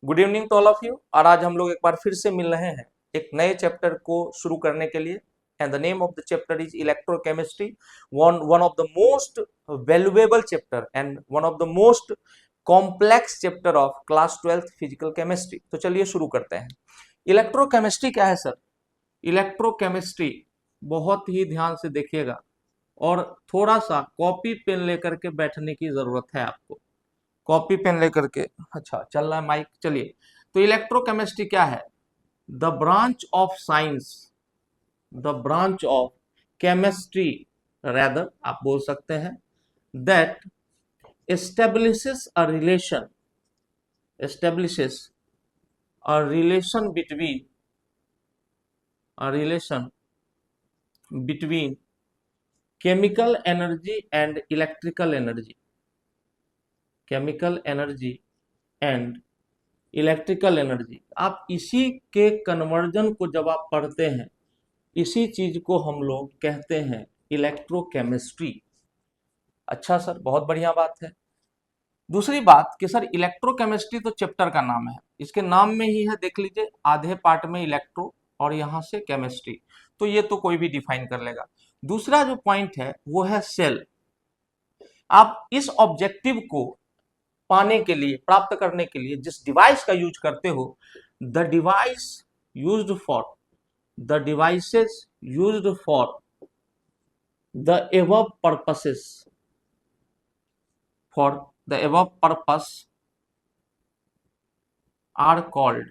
Good evening to all of you. और आज हम लोग एक बार फिर से मिल रहे हैं एक नए चैप्टर को शुरू करने के लिए। And the name of the chapter is electrochemistry, one of the most valuable chapter and one of the most complex chapter of class 12th physical chemistry. तो चलिए शुरू करते हैं। इलेक्ट्रोकेमिस्ट्री क्या है सर? इलेक्ट्रोकेमिस्ट्री, बहुत ही ध्यान से देखिएगा और थोड़ा सा कॉपी पेन लेकर के बैठने की जरूरत है आपको। कॉपी पेन लेकर के, अच्छा चल रहा है माइक, चलिए। तो इलेक्ट्रोकेमिस्ट्री क्या है? The branch of science, the branch of chemistry rather आप बोल सकते हैं, that establishes a relation, establishes a relation between, a relation between chemical energy and electrical energy, chemical energy and electrical energy. आप इसी के conversion को जब आप पढ़ते हैं, इसी चीज को हम लोग कहते हैं इलेक्ट्रोकेमिस्ट्री। अच्छा सर, बहुत बढ़िया बात है। दूसरी बात कि सर इलेक्ट्रोकेमिस्ट्री तो चैप्टर का नाम है, इसके नाम में ही है, देख लीजिए आधे पार्ट में इलेक्ट्रो और यहां से केमिस्ट्री, तो ये तो कोई भी डिफाइन कर लेगा। दूसरा जो पॉइंट है वो है सेल। आप इस ऑब्जेक्टिव को पाने के लिए, प्राप्त करने के लिए जिस डिवाइस का यूज करते हो, the device used for, the devices used for the above purposes, for the above purpose are called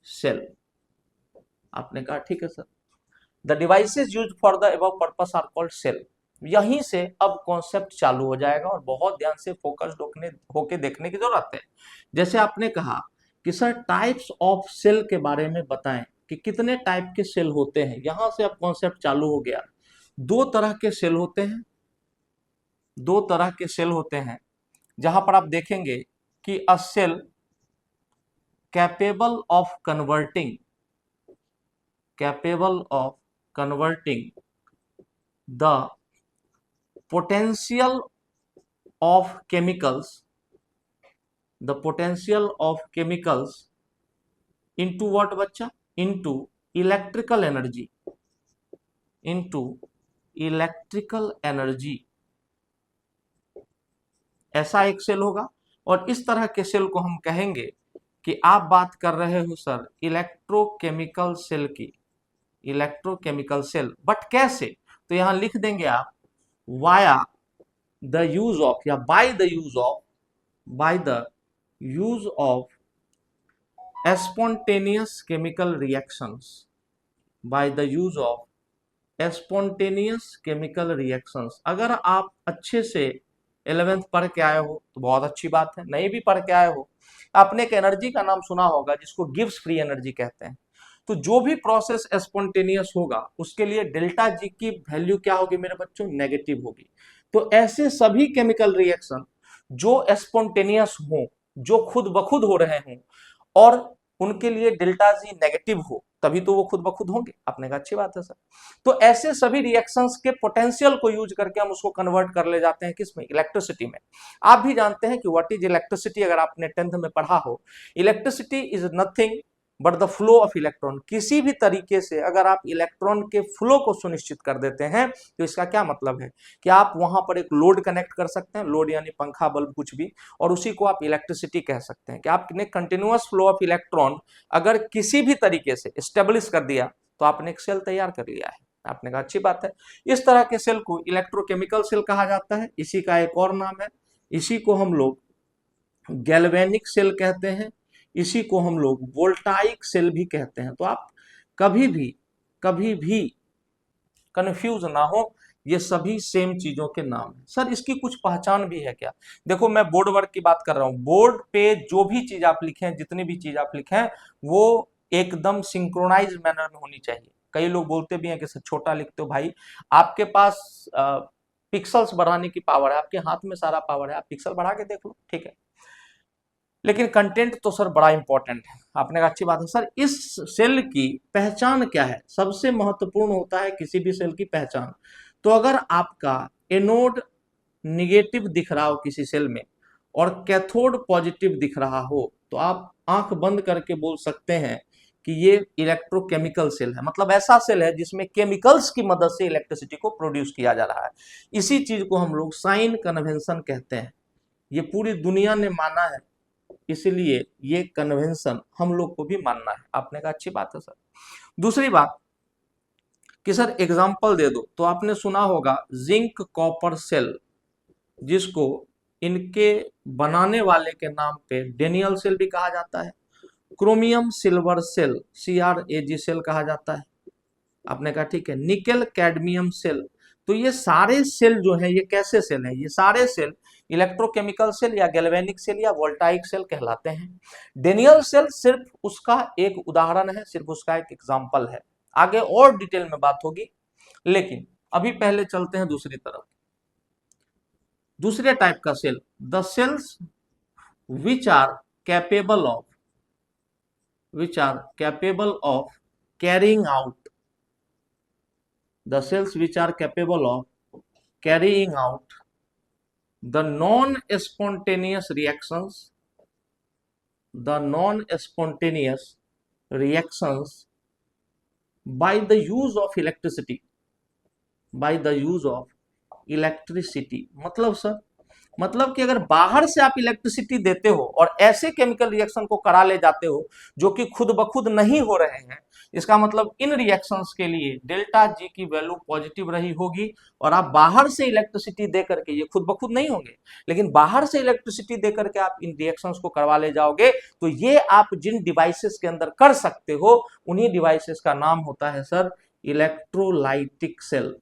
cell. आपने कहा ठीक है sir, the devices used for the above purpose are called cell. यहीं से अब कॉन्सेप्ट चालू हो जाएगा और बहुत ध्यान से फोकस्ड होके देखने की जरूरत है। जैसे आपने कहा कि सर टाइप्स ऑफ सेल के बारे में बताएं कि कितने टाइप के सेल होते हैं, यहां से अब कॉन्सेप्ट चालू हो गया। दो तरह के सेल होते हैं, दो तरह के सेल होते हैं, जहां पर आप देखेंगे कि a cell capable of converting, capable of converting the potential of chemicals, the potential of chemicals into what बच्चा? into electrical energy, into electrical energy। ऐसा एक सेल होगा और इस तरह के सेल को हम कहेंगे कि आप बात कर रहे हो सर इलेक्ट्रोकेमिकल सेल की, इलेक्ट्रोकेमिकल सेल। बट कैसे? तो यहां लिख देंगे आप वाया द यूज ऑफ, या by the use of, by the use of spontaneous chemical reactions, by the use of spontaneous chemical reactions। अगर आप अच्छे से 11th पढ़ के आए हो तो बहुत अच्छी बात है, नहीं भी पढ़ के आए हो, आपने एक एनर्जी का नाम सुना होगा जिसको गिब्स फ्री एनर्जी कहते हैं। तो जो भी प्रोसेस स्पॉन्टेनियस होगा उसके लिए डेल्टा जी की वैल्यू क्या होगी मेरे बच्चों? नेगेटिव होगी। तो ऐसे सभी केमिकल रिएक्शन जो स्पॉन्टेनियस हो, जो खुद ब खुद हो रहे हों और उनके लिए डेल्टा जी नेगेटिव हो, तभी तो वो खुद ब खुद होंगे। आपने कहा अच्छी बात है सर। तो ऐसे सभी रिएक्शंस के पोटेंशियल को यूज करके हम उसको कन्वर्ट कर ले जाते हैं किसमें? इलेक्ट्रिसिटी में। आप भी जानते हैं कि व्हाट इज इलेक्ट्रिसिटी, अगर आपने 10th में पढ़ा हो। Electricity is nothing but the flow of electron. किसी भी तरीके से अगर आप इलेक्ट्रॉन के फ्लो को सुनिश्चित कर देते हैं तो इसका क्या मतलब है कि आप वहां पर एक लोड कनेक्ट कर सकते हैं, लोड यानी पंखा, बल्ब, कुछ भी, और उसी को आप इलेक्ट्रिसिटी कह सकते हैं कि आपने कंटिन्यूअस फ्लो ऑफ इलेक्ट्रॉन अगर किसी भी तरीके से स्टेब्लिश कर दिया तो आपने एक सेल तैयार कर लिया है। आपने कहा अच्छी बात है। इस तरह के सेल को इलेक्ट्रोकेमिकल सेल कहा जाता है। इसी का एक और नाम है, इसी को हम लोग गैल्वेनिक सेल कहते हैं, इसी को हम लोग वोल्टाइक सेल भी कहते हैं। तो आप कभी भी कंफ्यूज ना हो, ये सभी सेम चीजों के नाम हैं। सर इसकी कुछ पहचान भी है क्या? देखो मैं बोर्ड वर्क की बात कर रहा हूं, बोर्ड पे जो भी चीज आप लिखे हैं, जितनी भी चीज आप लिखे हैं, वो एकदम सिंक्रोनाइज मैनर में होनी चाहिए। कई लोग बोलते भी हैं कि सर छोटा लिखते हो भाई, आपके पास पिक्सल्स बढ़ाने की पावर है, आपके हाथ में सारा पावर है, आप पिक्सल बढ़ा के देख लो, ठीक है, लेकिन कंटेंट तो सर बड़ा इंपॉर्टेंट है। आपने कहा अच्छी बात है सर। इस सेल की पहचान क्या है? सबसे महत्वपूर्ण होता है किसी भी सेल की पहचान। तो अगर आपका एनोड निगेटिव दिख रहा हो किसी सेल में और कैथोड पॉजिटिव दिख रहा हो तो आप आंख बंद करके बोल सकते हैं कि ये इलेक्ट्रोकेमिकल सेल है, मतलब ऐसा सेल है जिसमें केमिकल्स की मदद से इलेक्ट्रिसिटी को प्रोड्यूस किया जा रहा है। इसी चीज को हम लोग साइन कन्वेंशन कहते हैं। ये पूरी दुनिया ने माना है, इसलिए ये कन्वेंशन हम लोग को भी मानना है। आपने कहा अच्छी बात है सर। दूसरी बात कि सर एग्जाम्पल दे दो, तो आपने सुना होगा जिंक कॉपर सेल, जिसको इनके बनाने वाले के नाम पे डेनियल सेल भी कहा जाता है, chromium silver cell CRAG cell कहा जाता है। आपने कहा ठीक है, निकेल कैडमियम सेल। तो ये सारे सेल जो है ये कैसे सेल है? ये सारे सेल इलेक्ट्रोकेमिकल सेल या गैल्वेनिक सेल या वोल्टाइक सेल कहलाते हैं। डेनियल सेल सिर्फ उसका एक उदाहरण है, सिर्फ उसका एक एग्जाम्पल है। आगे और डिटेल में बात होगी, लेकिन अभी पहले चलते हैं दूसरी तरफ। दूसरे टाइप का cell, the cells which are capable of carrying out the cells which are capable of carrying out the non-spontaneous reactions by the use of electricity मतलब सर, मतलब कि अगर बाहर से आप इलेक्ट्रिसिटी देते हो और ऐसे केमिकल रिएक्शन को करा ले जाते हो जो कि खुद ब खुद नहीं हो रहे हैं, इसका मतलब इन रिएक्शंस के लिए डेल्टा जी की वैल्यू पॉजिटिव रही होगी। और आप बाहर से इलेक्ट्रिसिटी दे करके, ये खुद ब खुद नहीं होंगे, लेकिन बाहर से इलेक्ट्रिसिटी दे करके आप इन रिएक्शंस को करवा ले जाओगे, तो ये आप जिन डिवाइसेस के अंदर कर सकते हो उन्हीं डिवाइसेस का नाम होता है sir electrolytic cell.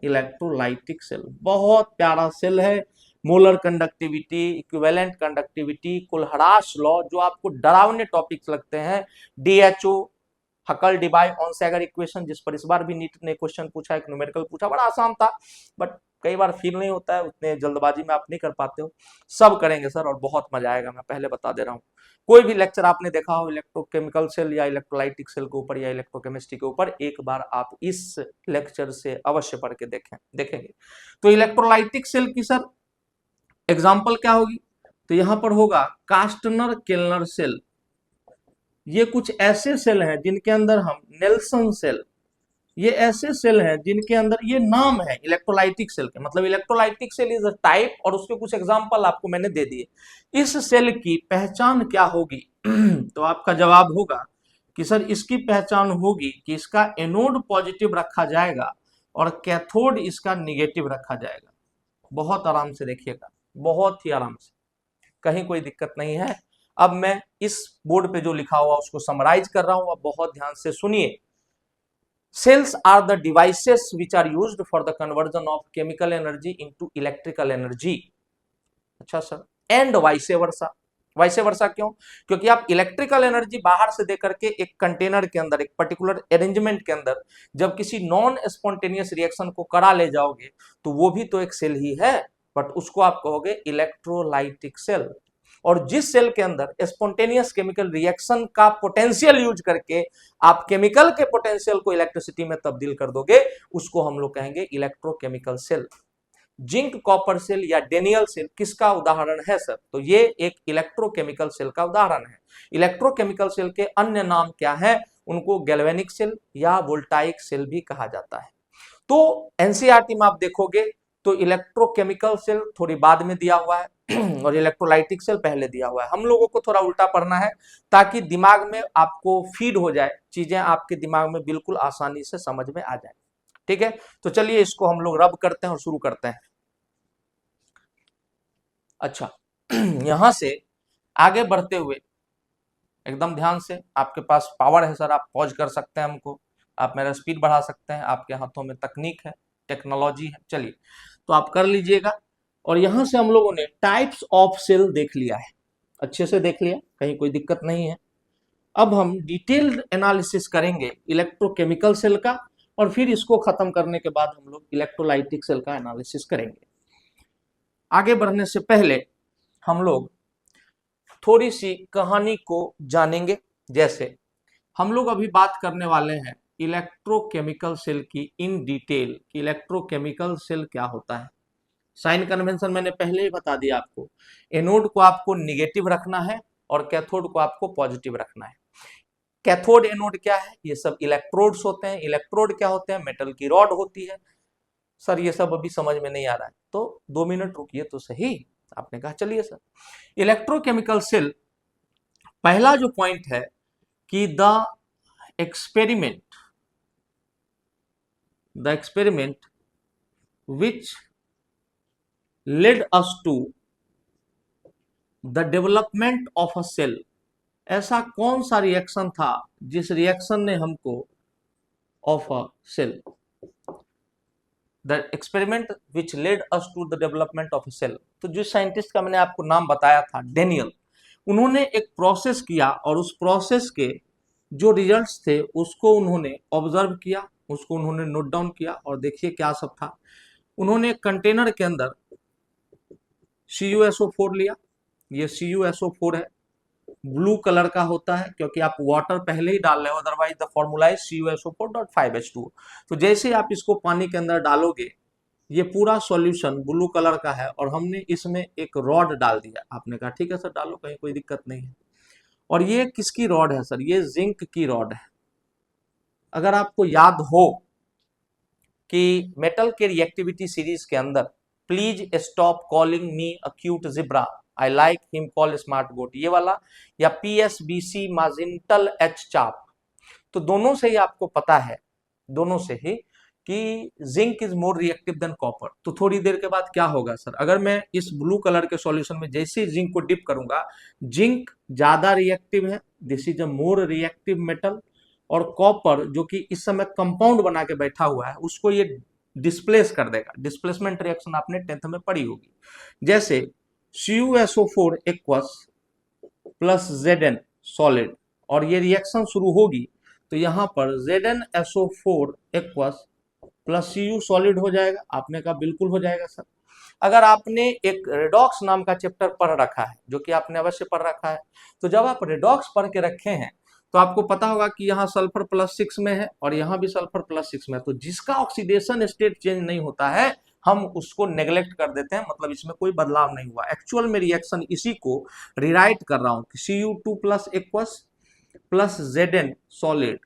Electrolytic cell बहुत प्यारा सेल है। Molar conductivity, equivalent conductivity, Kohlrausch's law, जो आपको डरावने टॉपिक्स लगते हैं, DHO, Huckel Debye Onsager equation, जिस पर इस बार भी नीट ने क्वेश्चन पूछा, एक न्यूमेरिकल पूछा, बड़ा आसान था, बट कई बार फील नहीं होता है, उतने जल्दबाजी में आप नहीं कर पाते हो। सब करेंगे सर और बहुत मजा आएगा, मैं पहले बता दे रहा हूँ। कोई भी लेक्चर आपने देखा हो इलेक्ट्रोकेमिकल सेल या इलेक्ट्रोलाइटिक सेल के ऊपर या इलेक्ट्रोकेमिस्ट्री के ऊपर, एक बार आप इस लेक्चर से अवश्य पढ़ के देखेंगे। तो इलेक्ट्रोलाइटिक सेल की सर एग्जाम्पल क्या होगी? तो यहां पर होगा कास्टनर केल्नर सेल। ये कुछ ऐसे सेल हैं जिनके अंदर हम नेल्सन सेल, ये ऐसे सेल हैं जिनके अंदर ये नाम है इलेक्ट्रोलाइटिक सेल के, मतलब electrolytic cell is a type, और उसके कुछ एग्जांपल आपको मैंने दे दिए। इस सेल की पहचान क्या होगी? तो आपका जवाब होगा कि सर इसकी पहचान होगी कि इसका एनोड पॉजिटिव रखा जाएगा और कैथोड इसका निगेटिव रखा जाएगा। बहुत आराम से देखिएगा, बहुत ही आराम से, कहीं कोई दिक्कत नहीं है। अब मैं इस बोर्ड पे जो लिखा हुआ उसको समराइज कर रहा हूं, अब बहुत ध्यान से सुनिए। Cells are the devices which are used for the conversion of chemical energy into electrical energy। अच्छा sir, and vice versa. Vice versa क्यों? क्योंकि आप इलेक्ट्रिकल एनर्जी बाहर से देकर के एक कंटेनर के अंदर, एक पर्टिकुलर अरेंजमेंट के अंदर जब किसी नॉन स्पॉन्टेनियस रिएक्शन को करा ले जाओगे तो वो भी तो एक सेल ही है, बट उसको आप कहोगे इलेक्ट्रोलाइटिक सेल। और जिस सेल के अंदर स्पॉन्टेनियस केमिकल रिएक्शन का पोटेंशियल यूज करके आप केमिकल के पोटेंशियल को इलेक्ट्रिसिटी में तब्दील कर दोगे, उसको हम लोग कहेंगे electrochemical cell. Zinc copper cell या डेनियल सेल किसका उदाहरण है सर? तो ये एक इलेक्ट्रोकेमिकल सेल का उदाहरण है। इलेक्ट्रोकेमिकल सेल के अन्य नाम क्या है? उनको गैल्वेनिक सेल या वोल्टाइक सेल भी कहा जाता है। तो एनसीईआरटी में आप देखोगे तो इलेक्ट्रोकेमिकल सेल थोड़ी बाद में दिया हुआ है और इलेक्ट्रोलाइटिक सेल पहले दिया हुआ है। हम लोगों को थोड़ा उल्टा पढ़ना है ताकि दिमाग में आपको फीड हो जाए, चीजें आपके दिमाग में बिल्कुल आसानी से समझ में आ जाए। ठीक है, तो चलिए इसको हम लोग रब करते हैं और शुरू करते हैं। अच्छा यहां से आगे बढ़ते हुए एकदम ध्यान से, आपके पास पावर है सर, आप पॉज कर सकते हैं हमको, आप मेरा स्पीड बढ़ा सकते हैं, आपके हाथों में तकनीक है, टेक्नोलॉजी है, चलिए तो आप कर लीजिएगा। और यहां से हम लोगों ने टाइप्स ऑफ सेल देख लिया है, अच्छे से देख लिया, कहीं कोई दिक्कत नहीं है। अब हम डिटेल्ड एनालिसिस करेंगे इलेक्ट्रोकेमिकल सेल का, और फिर इसको खत्म करने के बाद हम लोग इलेक्ट्रोलाइटिक सेल का एनालिसिस करेंगे। आगे बढ़ने से पहले हम लोग थोड़ी सी कहानी को जानेंगे। जैसे हम लोग अभी बात करने वाले हैं इलेक्ट्रोकेमिकल सेल की इन डिटेल, इलेक्ट्रोकेमिकल सेल क्या होता है। साइन कन्वेंशन मैंने पहले ही बता दिया आपको। एनोड को आपको निगेटिव रखना है और कैथोड को आपको पॉजिटिव रखना है। कैथोड एनोड क्या है? ये सब इलेक्ट्रोड्स होते हैं। इलेक्ट्रोड क्या होते हैं? मेटल की रॉड होती है। सर ये सब अभी समझ में नहीं आ रहा है, तो 2 मिनट रुकिए तो सही। आपने कहा चलिए सर। इलेक्ट्रोकेमिकल सेल, पहला जो पॉइंट है कि experiment the experiment which led us to the development of a cell, ऐसा कौन सा रिएक्शन था जिस रिएक्शन ने हमको of a cell, the experiment which led us to the development of a cell. तो जिस साइंटिस्ट का मैंने आपको नाम बताया था, डेनियल, उन्होंने एक प्रोसेस किया और उस प्रोसेस के जो रिजल्ट्स थे उसको उन्होंने ऑब्जर्व किया, उसको उन्होंने नोट डाउन किया और देखिए क्या सब था। उन्होंने एक कंटेनर के अंदर CuSO4 लिया, ये CuSO4 है, ब्लू कलर का होता है क्योंकि आप वाटर पहले ही डाल रहे हो, otherwise the formula is CuSO4.5H2। तो जैसे आप इसको पानी के अंदर डालोगे, ये पूरा सॉल्यूशन ब्लू कलर का है और हमने इसमें एक रॉड डाल दिया। आपने कहा ठीक है सर डालो, कहीं कोई दिक्कत नहीं है। और ये किसकी रॉड है सर? ये जिंक की रॉड है। अगर आपको याद हो कि मेटल के रिएक्टिविटी सीरीज के अंदर please stop calling me a cute zebra, I like him call smart goat, ये वाला, या PSBC माजिंटल एच चाप, तो दोनों से ही आपको पता है, दोनों से ही, कि zinc is more reactive than copper. तो थोड़ी देर के बाद क्या होगा सर? अगर मैं इस ब्लू कलर के सॉल्यूशन में जैसे ही जिंक को डिप करूंगा, जिंक ज्यादा रिएक्टिव है, this is a more reactive metal, और कॉपर जो कि इस समय कंपाउंड बना के बैठा हुआ है, उसको ये डिस्प्लेस कर देगा। डिस्प्लेसमेंट रिएक्शन आपने 10th में पढ़ी होगी। जैसे CuSO4 aqueous plus Zn solid, और ये रिएक्शन शुरू होगी तो यहां पर ZnSO4 aqueous plus Cu solid हो जाएगा। आपने कहा बिल्कुल हो जाएगा सर। अगर आपने एक रेडॉक्स नाम का चैप्टर पढ़ रखा है, जो कि आपने अवश्य पढ़ रखा है, तो जब आप रेडॉक्स पढ़ के रखे हैं तो आपको पता होगा कि यहाँ सल्फर +6 में है और यहाँ भी सल्फर +6 में है। तो जिसका ऑक्सीडेशन स्टेट चेंज नहीं होता है, हम उसको नेग्लेक्ट कर देते हैं, मतलब इसमें कोई बदलाव नहीं हुआ। एक्चुअल में रिएक्शन इसी को रिराइट कर रहा हूं कि Cu2+ aqueous plus Zn solid,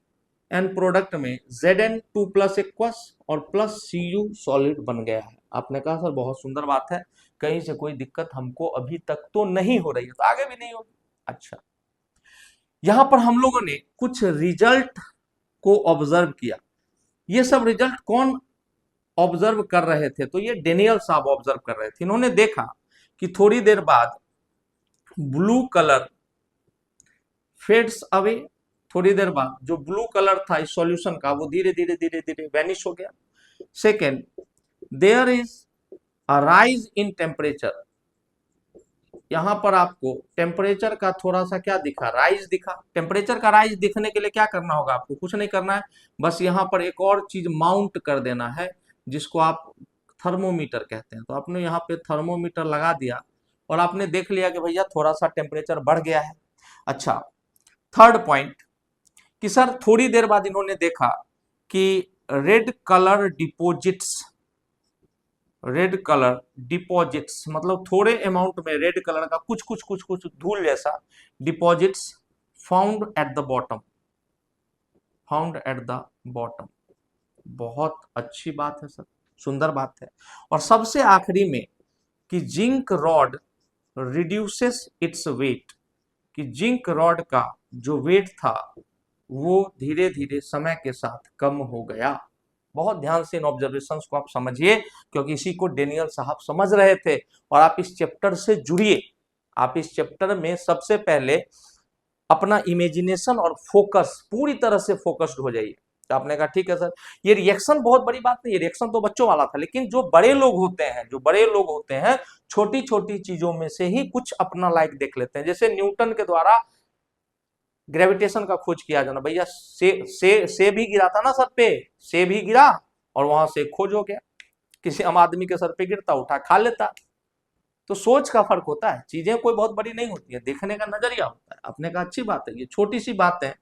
and product में Zn2+ एक्वस और प्लस Cu सॉलिड बन गया है। आपने कहा सर बहुत सुंदर बात है, कहीं से कोई दिक्कत हमको अभी तक तो नहीं हो रही है, तो आगे भी नहीं होगी। अच्छा, यहां पर हम लोगों ने कुछ रिजल्ट को ऑब्जर्व किया। ये सब रिजल्ट कौन ऑब्जर्व कर रहे थे? तो ये डेनियल साहब ऑब्जर्व कर रहे थे। इन्होंने देखा कि थोड़ी देर बाद ब्लू कलर फेड्स अवे, थोड़ी देर बाद जो ब्लू कलर था इस सॉल्यूशन का, वो धीरे धीरे धीरे धीरे वैनिश हो गया। Second, there is a rise in temperature, यहां पर आपको टेम्परेचर का थोड़ा सा क्या दिखा? राइज दिखा। टेम्परेचर का राइज दिखने के लिए क्या करना होगा? आपको कुछ नहीं करना है, बस यहां पर एक और चीज माउंट कर देना है, जिसको आप थर्मोमीटर कहते हैं। तो आपने यहाँ पे थर्मोमीटर लगा दिया और आपने देख लिया कि भैया थोड़ा सा टेम्परेचर बढ़ गया है। अच्छा, थर्ड पॉइंट कि सर थोड़ी देर बाद इन्होंने देखा कि रेड कलर डिपॉजिट्स, मतलब थोड़े अमाउंट में रेड कलर का कुछ कुछ कुछ कुछ धूल जैसा deposits found at the bottom. बहुत अच्छी बात है सर, सुंदर बात है। और सबसे आखिरी में कि zinc rod reduces its weight, कि जिंक रॉड का जो वेट था वो धीरे धीरे समय के साथ कम हो गया। बहुत ध्यान से इन ऑब्जर्वेशंस को आप समझिए, क्योंकि इसी को डेनियल साहब समझ रहे थे। और आप इस चैप्टर से जुड़िए, आप इस चैप्टर में सबसे पहले अपना इमेजिनेशन और फोकस पूरी तरह से फोकस्ड हो जाइए। तो आपने कहा ठीक है सर, ये रिएक्शन बहुत बड़ी बात नहीं, ये रिएक्शन तो बच्चों वाला था, लेकिन जो बड़े लोग होते हैं छोटी छोटी चीजों में से ही कुछ अपना लाइक देख लेते हैं। जैसे न्यूटन के द्वारा ग्रेविटेशन का खोज किया जाना, भैया से भी गिरा था ना सर पे, से भी गिरा और वहां से खोज हो गया। किसी आम आदमी के सर पे गिरता, उठा खा लेता। तो सोच का फर्क होता है, चीजें कोई बहुत बड़ी नहीं होती है, देखने का नजरिया होता है। आपने कहा अच्छी बात है, ये छोटी सी बात है,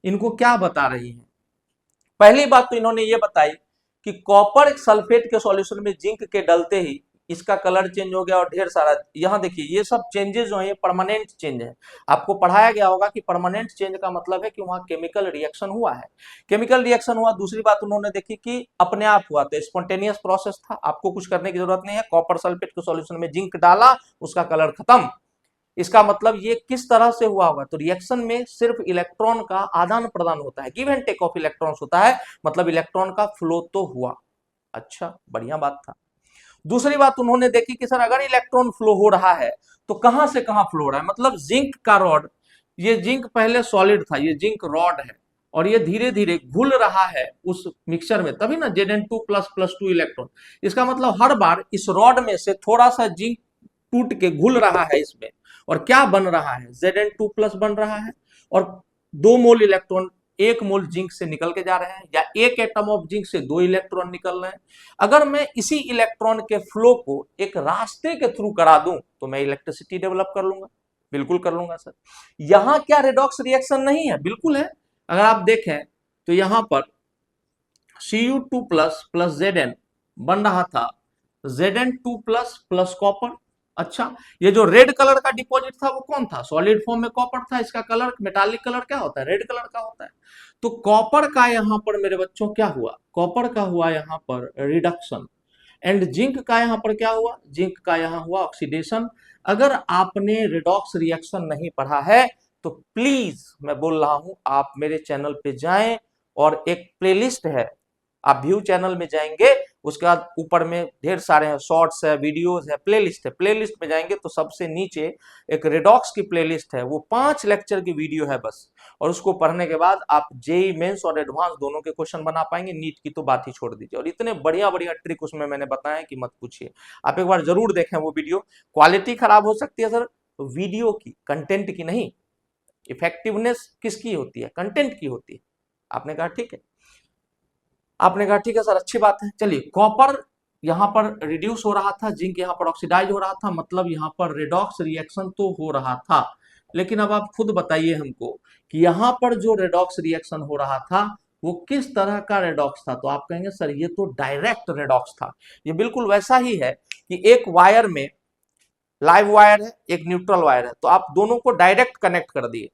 इनको क्या बता रही है? पहली बात तो इन्होंने ये बताई कि कॉपर सल्फेट के सॉल्यूशन में जिंक के डलते ही इसका कलर चेंज हो गया और ढेर सारा, यहाँ देखिए ये सब चेंजेस जो है ये परमानेंट चेंज है। आपको पढ़ाया गया होगा कि परमानेंट चेंज का मतलब है कि वहां केमिकल रिएक्शन हुआ है, केमिकल रिएक्शन हुआ। दूसरी बात उन्होंने देखी कि अपने आप हुआ, तो स्पॉन्टेनियस प्रोसेस था, आपको कुछ करने की जरूरत नहीं है। कॉपर सल्फेट के सॉल्यूशन में जिंक डाला, उसका कलर खत्म। इसका मतलब ये किस तरह से हुआ होगा, तो रिएक्शन में सिर्फ इलेक्ट्रॉन का आदान प्रदान होता है, give and take of electrons होता है, मतलब इलेक्ट्रॉन का फ्लो तो हुआ। अच्छा, बढ़िया बात था। दूसरी बात उन्होंने देखी कि सर अगर इलेक्ट्रॉन फ्लो हो रहा है तो कहां से कहां फ्लो हो रहा है, मतलब जिंक का रॉड, ये जिंक पहले सॉलिड था, ये जिंक रॉड है और ये धीरे धीरे घुल रहा है उस मिक्सचर में, तभी ना Zn2 प्लस प्लस 2 इलेक्ट्रॉन। इसका मतलब हर बार इस रॉड में से थोड़ा सा जिंक टूट के घुल रहा है इसमें, और क्या बन रहा है, Zn2 प्लस बन रहा है, और 2 मोल इलेक्ट्रॉन 1 मोल जिंक से निकल के जा रहे हैं, या एक एटम ऑफ जिंक से 2 इलेक्ट्रॉन निकल रहे हैं। अगर मैं इसी इलेक्ट्रॉन के फ्लो को एक रास्ते के थ्रू करा दूं तो मैं इलेक्ट्रिसिटी डेवलप कर लूंगा, बिल्कुल कर लूंगा सर। यहां क्या रेडॉक्स रिएक्शन नहीं है, बिल्कुल है। अगर आप देखें तो यहां पर Cu2 प्लस प्लस Zn बन रहा था Zn2 प्लस प्लस कॉपर। अच्छा, ये जो रेड कलर का डिपॉजिट था वो कौन था, सॉलिड फॉर्म में कॉपर था, इसका कलर मेटालिक कलर क्या होता है, रेड कलर का होता है। तो कॉपर का यहां पर मेरे बच्चों क्या हुआ, कॉपर का हुआ यहां पर रिडक्शन, एंड जिंक का यहां पर क्या हुआ, जिंक का यहां हुआ ऑक्सीडेशन। अगर आपने रिडॉक्स रिएक्शन नहीं पढ़ा है तो प्लीज मैं बोल रहा हूं आप मेरे चैनल पे जाएं, और एक प्लेलिस्ट है, आप व्यू चैनल में जाएंगे, उसके बाद ऊपर में ढेर सारे हैं, शॉर्ट्स है, वीडियोस है, प्लेलिस्ट है, प्लेलिस्ट में जाएंगे तो सबसे नीचे एक रेडॉक्स की प्लेलिस्ट है, वो 5 लेक्चर की वीडियो है बस, और उसको पढ़ने के बाद आप जेई मेंस और एडवांस दोनों के क्वेश्चन बना पाएंगे, नीट की तो बात ही छोड़ दीजिए। और इतने बढ़िया बढ़िया ट्रिक उसमें मैंने बताया कि मत पूछिए, आप एक बार जरूर देखें वो वीडियो। क्वालिटी खराब हो सकती है सर वीडियो की, कंटेंट की नहीं। इफेक्टिवनेस किसकी होती है, कंटेंट की होती है। आपने कहा ठीक है, आपने कहा ठीक है सर, अच्छी बात है। चलिए, कॉपर यहां पर रिड्यूस हो रहा था, जिंक यहां पर ऑक्सीडाइज हो रहा था, मतलब यहां पर रेडॉक्स रिएक्शन तो हो रहा था। लेकिन अब आप खुद बताइए हमको कि यहां पर जो रेडॉक्स रिएक्शन हो रहा था वो किस तरह का रेडॉक्स था, तो आप कहेंगे सर ये तो डायरेक्ट रेडॉक्स था। ये बिल्कुल वैसा ही है कि एक वायर में, लाइव वायर है, एक न्यूट्रल वायर है, तो आप दोनों को डायरेक्ट कनेक्ट कर दिए,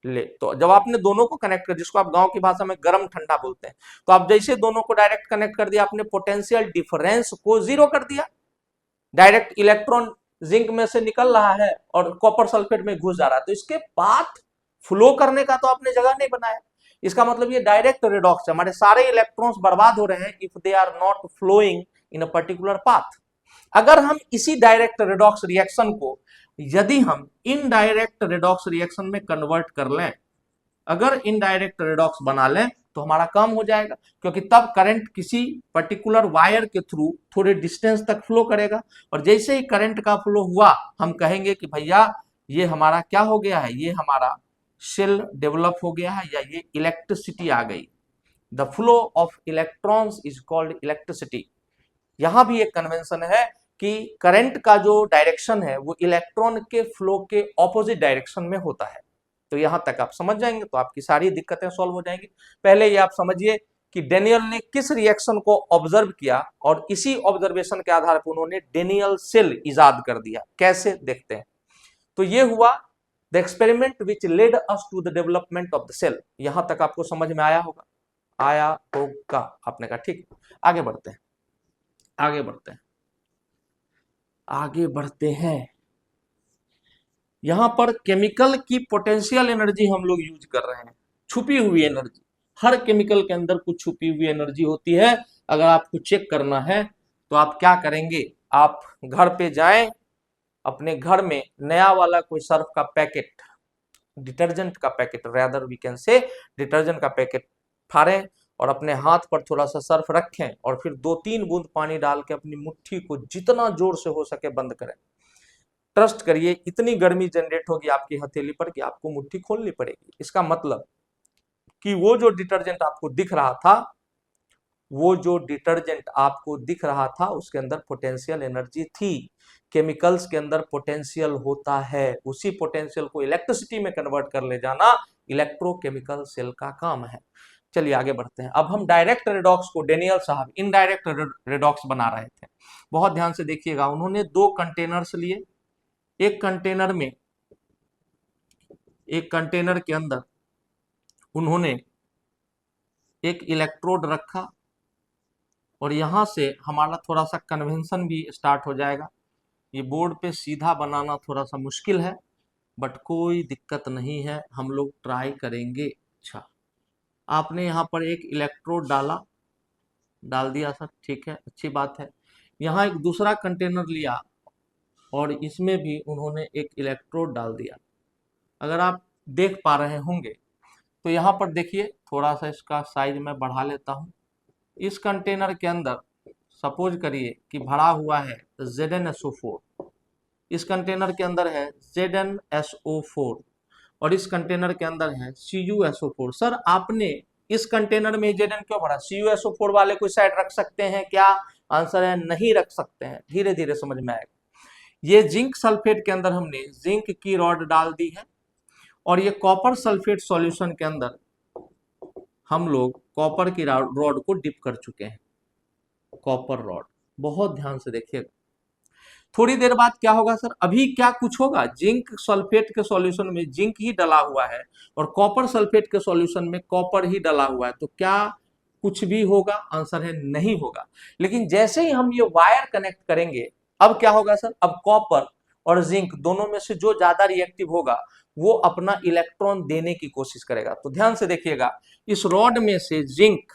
ले तो जब आपने दोनों को कनेक्ट कर, जिसको आप गांव की भाषा में गरम ठंडा बोलते हैं, तो आप जैसे दोनों को डायरेक्ट कनेक्ट कर दिया, आपने पोटेंशियल डिफरेंस को जीरो कर दिया। डायरेक्ट इलेक्ट्रॉन जिंक में से निकल रहा है और कॉपर सल्फेट में घुस जा रहा है, तो इसके पाथ फ्लो करने का तो आपने जगह नहीं बनाया। इसका मतलब ये डायरेक्ट रेडॉक्स है, हमारे सारे इलेक्ट्रॉन्स बर्बाद हो रहे हैं if they are not flowing in a particular path. अगर हम इसी डायरेक्ट रेडॉक्स रिएक्शन को यदि हम इनडायरेक्ट रेडॉक्स रिएक्शन में कन्वर्ट कर लें, अगर इनडायरेक्ट रेडॉक्स बना लें तो हमारा काम हो जाएगा, क्योंकि तब करंट किसी पर्टिकुलर वायर के थ्रू थोड़े डिस्टेंस तक फ्लो करेगा, और जैसे ही करंट का फ्लो हुआ हम कहेंगे कि भैया ये हमारा क्या हो गया है, ये हमारा सेल डेवलप हो गया है, या ये इलेक्ट्रिसिटी आ गई। The flow of electrons is called electricity. यहां भी एक कन्वेंशन है कि करंट का जो डायरेक्शन है वो इलेक्ट्रॉन के फ्लो के ऑपोजिट डायरेक्शन में होता है। तो यहां तक आप समझ जाएंगे तो आपकी सारी दिक्कतें सॉल्व हो जाएंगी। पहले ये आप समझिए कि डेनियल ने किस रिएक्शन को ऑब्जर्व किया, और इसी ऑब्जर्वेशन के आधार पर उन्होंने डेनियल सेल इजाद कर दिया। कैसे, देखते हैं। तो ये हुआ the experiment which led us to the development of the cell. यहां तक आपको समझ में आया होगा, आया होगा, आपने कहा ठीक। आगे बढ़ते हैं, आगे बढ़ते हैं, आगे बढ़ते हैं। यहां पर केमिकल की पोटेंशियल एनर्जी हम लोग यूज कर रहे हैं, छुपी हुई एनर्जी। हर केमिकल के अंदर कुछ छुपी हुई एनर्जी होती है। अगर आपको चेक करना है तो आप क्या करेंगे, आप घर पे जाएं, अपने घर में नया वाला कोई सर्फ का पैकेट, डिटर्जेंट का packet, rather we can say detergent का पैकेट फाड़ें, और अपने हाथ पर थोड़ा सा सर्फ रखें, और फिर 2-3 बूंद पानी डाल के अपनी मुट्ठी को जितना जोर से हो सके बंद करें। ट्रस्ट करिए, इतनी गर्मी जनरेट होगी आपकी हथेली पर कि आपको मुट्ठी खोलनी पड़ेगी। इसका मतलब कि वो जो डिटर्जेंट आपको दिख रहा था, वो जो डिटर्जेंट आपको दिख रहा था उसके अंदर पोटेंशियल एनर्जी थी। केमिकल्स के अंदर पोटेंशियल होता है, उसी पोटेंशियल को इलेक्ट्रिसिटी में कन्वर्ट कर ले जाना इलेक्ट्रोकेमिकल सेल का काम है। चलिए आगे बढ़ते हैं। अब हम डायरेक्ट रेडॉक्स को डेनियल साहब इनडायरेक्ट रेडॉक्स बना रहे थे। बहुत ध्यान से देखिएगा, उन्होंने दो कंटेनर्स लिए, एक कंटेनर में, एक कंटेनर के अंदर उन्होंने एक इलेक्ट्रोड रखा, और यहां से हमारा थोड़ा सा कन्वेंशन भी स्टार्ट हो जाएगा। ये बोर्ड पे सीधा बनाना थोड़ा सा मुश्किल है, बट कोई दिक्कत नहीं है, हम लोग ट्राई करेंगे। अच्छा, आपने यहाँ पर एक इलेक्ट्रोड डाल दिया सर, ठीक है, अच्छी बात है। यहाँ एक दूसरा कंटेनर लिया और इसमें भी उन्होंने एक इलेक्ट्रोड डाल दिया। अगर आप देख पा रहे होंगे तो यहाँ पर देखिए, थोड़ा सा इसका साइज मैं बढ़ा लेता हूँ। इस कंटेनर के अंदर सपोज करिए कि भरा हुआ है ZnSO4, इस कंटेनर के अंदर है ZnSO4, और इस कंटेनर के अंदर है CuSO4। सर आपने इस कंटेनर में Zn क्यों भरा? CuSO4 वाले कोई साइड रख सकते हैं क्या? आंसर है नहीं रख सकते हैं, धीरे धीरे समझ में आएगा। ये जिंक सल्फेट के अंदर हमने जिंक की रॉड डाल दी है, और ये कॉपर सल्फेट सॉल्यूशन के अंदर हम लोग कॉपर की रॉड को डिप कर चुके हैं, कॉपर रॉड। बहुत ध्यान से देखिएगा, थोड़ी देर बाद क्या होगा सर? अभी क्या कुछ होगा? जिंक सल्फेट के सॉल्यूशन में जिंक ही डला हुआ है और कॉपर सल्फेट के सॉल्यूशन में कॉपर ही डला हुआ है, तो क्या कुछ भी होगा? आंसर है नहीं होगा। लेकिन जैसे ही हम ये वायर कनेक्ट करेंगे, अब क्या होगा सर? अब कॉपर और जिंक दोनों में से जो ज्यादा रिएक्टिव होगा वो अपना इलेक्ट्रॉन देने की कोशिश करेगा। तो ध्यान से देखिएगा, इस रॉड में से जिंक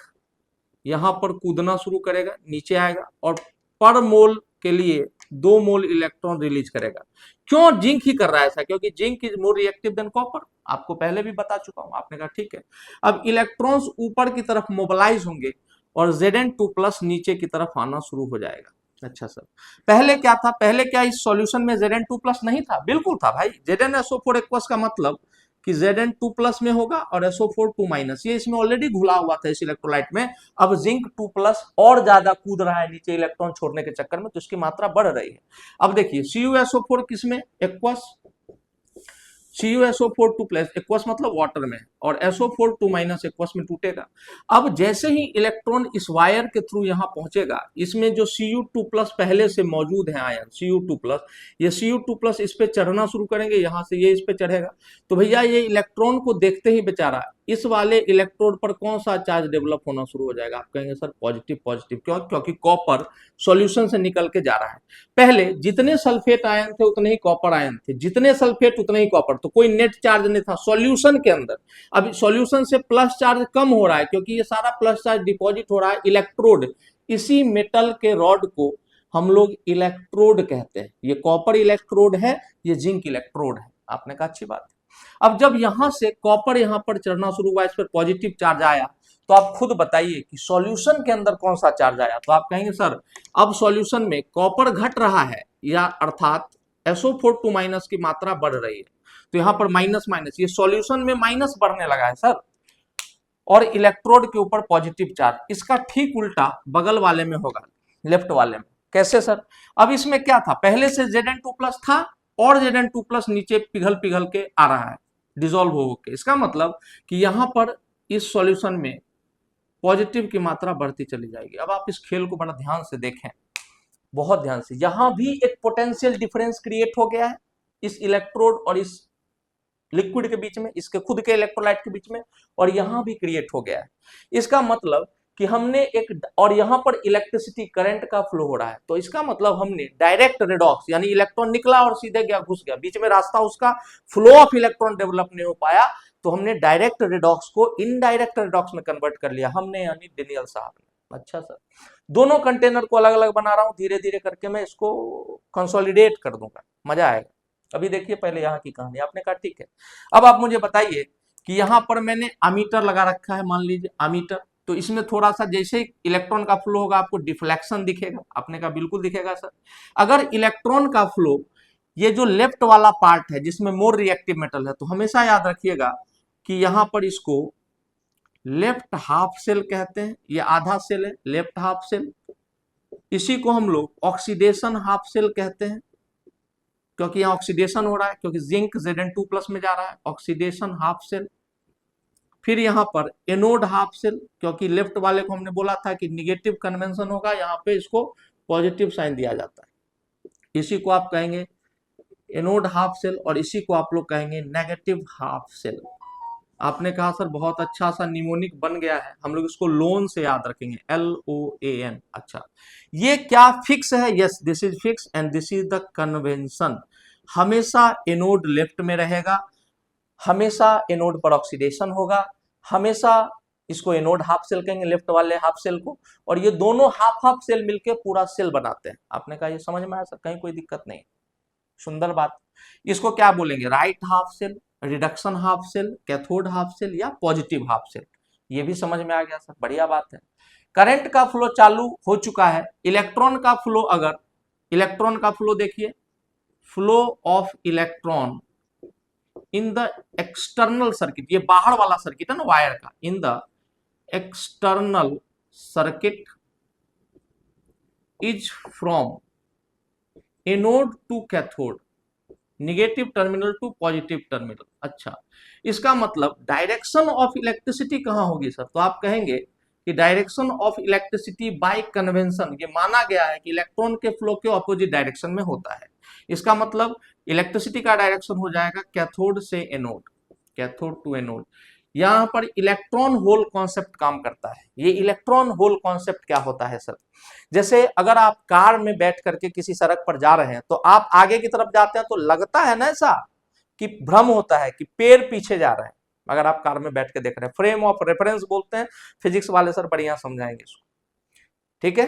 यहां पर कूदना शुरू करेगा, नीचे आएगा और पर मोल के लिए 2 मोल इलेक्ट्रॉन रिलीज करेगा। क्यों जिंक ही कर रहा है ऐसा? क्योंकि zinc is more reactive than copper, आपको पहले भी बता चुका हूं। आपने कहा ठीक है। अब इलेक्ट्रॉन्स ऊपर की तरफ मोबिलाइज होंगे और Zn2+ नीचे की तरफ आना शुरू हो जाएगा। अच्छा सर, पहले क्या था? पहले क्या इस सॉल्यूशन में Zn2+ नहीं था? बिल्कुल था भाई। ZnSO4 एक्वस का मतलब कि Zn2+ में होगा और SO4 2-, ये इसमें ऑलरेडी घुला हुआ था इस इलेक्ट्रोलाइट में। अब जिंक 2+ और ज्यादा कूद रहा है नीचे इलेक्ट्रॉन छोड़ने के चक्कर में, तो इसकी मात्रा बढ़ रही है। अब देखिए, CuSO4 किसमें? एक्वस। CuSO4 2+ एक्वस मतलब वाटर में, और SO4 2- एक्वस में टूटेगा। अब जैसे ही इलेक्ट्रॉन इस वायर के थ्रू यहां पहुंचेगा, इसमें जो Cu2+ पहले से मौजूद है आयन Cu2+, ये Cu2+ इस पे चढ़ना शुरू करेंगे, यहां से ये इस पे चढ़ेगा। तो भैया ये इलेक्ट्रॉन को देखते ही बेचारा इस वाले इलेक्ट्रोड पर कौन सा चार्ज डेवलप होना शुरू हो जाएगा? आप कहेंगे सर पॉजिटिव। पॉजिटिव क्यों? क्योंकि कॉपर सॉल्यूशन से निकल के जा रहा है। पहले जितने सल्फेट आयन थे उतने ही कॉपर आयन थे, जितने सल्फेट उतने ही कॉपर, तो कोई नेट चार्ज नहीं था सॉल्यूशन के अंदर। अब सॉल्यूशन से प्लस चार्ज कम हो रहा है, क्योंकि ये सारा प्लस चार्ज डिपॉजिट हो रहा है इलेक्ट्रोड। इसी मेटल के रॉड को हम लोग इलेक्ट्रोड कहते हैं। ये कॉपर इलेक्ट्रोड है, ये जिंक इलेक्ट्रोड है। आपने कहा अच्छी बात है। अब जब यहां से कॉपर यहां पर चढ़ना शुरू हुआ, इस पर पॉजिटिव चार्ज आया, तो आप खुद बताइए कि सॉल्यूशन के अंदर कौन सा चार्ज आया? तो आप कहेंगे सर अब सॉल्यूशन में कॉपर घट रहा है, या अर्थात SO4 2- की मात्रा बढ़ रही है, तो यहां पर माइनस माइनस, ये सॉल्यूशन में माइनस बढ़ने लगा है सर, और इलेक्ट्रोड के ऊपर पॉजिटिव चार्ज। इसका ठीक उल्टा बगल वाले में होगा, लेफ्ट वाले में। कैसे सर? अब इसमें क्या था? पहले से Zn2+ था और Zn2+ नीचे पिघल पिघल के आ रहा है, डिसॉल्व हो के। इसका मतलब कि यहां पर इस सॉल्यूशन में पॉजिटिव की मात्रा बढ़ती चली जाएगी। अब आप इस खेल को बड़ा ध्यान से देखें, बहुत ध्यान से। यहां भी एक पोटेंशियल डिफरेंस क्रिएट हो गया है इस इलेक्ट्रोड और इस लिक्विड के बीच में, इसके खुद के इलेक्ट्रोलाइट के बीच में, और यहां भी क्रिएट हो गया है। इसका मतलब कि हमने एक, और यहां पर इलेक्ट्रिसिटी करंट का फ्लो हो रहा है, तो इसका मतलब हमने डायरेक्ट रेडॉक्स, यानी इलेक्ट्रॉन निकला और सीधे गया, घुस गया, बीच में रास्ता उसका फ्लो ऑफ इलेक्ट्रॉन डेवलप नहीं हो पाया, तो हमने डायरेक्ट रेडॉक्स को इनडायरेक्ट रेडॉक्स में कन्वर्ट कर लिया हमने, यानी डेनियल साहब ने। अच्छा सर, दोनों कंटेनर को अलग अलग बना रहा हूं, धीरे धीरे करके मैं इसको कंसोलिडेट कर दूंगा, मजा आएगा। अभी देखिए पहले यहाँ की कहानी। आपने कहा ठीक है। अब आप मुझे बताइए कि यहाँ पर मैंने अमीटर लगा रखा है, मान लीजिए अमीटर, तो इसमें थोड़ा सा जैसे इलेक्ट्रॉन का फ्लो होगा आपको डिफ्लेक्शन दिखेगा। आपने कहा बिल्कुल दिखेगा सर। अगर इलेक्ट्रॉन का फ्लो, ये जो लेफ्ट वाला पार्ट है जिसमें मोर रिएक्टिव मेटल है, तो हमेशा याद रखिएगा कि यहां पर इसको लेफ्ट हाफ सेल कहते हैं, ये आधा सेल है लेफ्ट हाफ सेल। इसी को हम लोग ऑक्सीडेशन हाफ सेल कहते हैं, क्योंकि यहाँ ऑक्सीडेशन हो रहा है, क्योंकि जिंक Zn2+ में जा रहा है, ऑक्सीडेशन हाफ सेल। फिर यहाँ पर एनोड हाफ सेल, क्योंकि लेफ्ट वाले को हमने बोला था कि निगेटिव कन्वेंशन होगा, यहाँ पे इसको पॉजिटिव साइन दिया जाता है, इसी को आप कहेंगे एनोड हाफ सेल और इसी को आप लोग कहेंगे नेगेटिव हाफ सेल। आपने कहा सर बहुत अच्छा सा निमोनिक बन गया है, हम लोग इसको लोन से याद रखेंगे, LOAN। अच्छा, ये क्या फिक्स है? Yes, this is fix and this is the convention. हमेशा एनोड लेफ्ट में रहेगा, हमेशा एनोड पर ऑक्सीडेशन होगा, हमेशा इसको एनोड हाफ सेल कहेंगे, लेफ्ट वाले हाफ सेल को, और ये दोनों हाफ हाफ सेल मिलके पूरा सेल बनाते हैं। आपने कहा ये समझ में आया सर? कहीं कोई दिक्कत नहीं? सुंदर बात। इसको क्या बोलेंगे? Right half cell, reduction half cell, cathode half cell या पॉजिटिव हाफ सेल। ये भी समझ में आ गया सर, बढ़िया बात है। करंट का फ्लो चालू हो चुका है। इलेक्ट्रॉन का फ्लो, अगर इलेक्ट्रॉन का फ्लो देखिए, flow of electron in the external circuit, ये बाहर वाला सर्किट है ना वायर का, in the external circuit is from anode to cathode, negative terminal to positive terminal. अच्छा, इसका मतलब डायरेक्शन ऑफ इलेक्ट्रिसिटी कहां होगी सर? तो आप कहेंगे कि direction of electricity bye convention, ये माना गया है कि इलेक्ट्रॉन के फ्लो के ऑपोजिट डायरेक्शन में होता है। इसका मतलब इलेक्ट्रिसिटी का डायरेक्शन हो जाएगा कैथोड से एनोड, कैथोड टू एनोड। यहां पर इलेक्ट्रॉन होल कॉन्सेप्ट काम करता है। ये इलेक्ट्रॉन होल कॉन्सेप्ट क्या होता है सर? जैसे अगर आप कार में बैठ करके किसी सड़क पर जा रहे हैं तो आप आगे की तरफ जाते हैं तो लगता है ना ऐसा कि भ्रम होता है कि पैर पीछे जा रहे हैं। अगर आप कार में बैठ के देख रहे हैं, फ्रेम ऑफ रेफरेंस बोलते हैं, फिजिक्स वाले सर बढ़िया समझाएंगे इसको, ठीक है?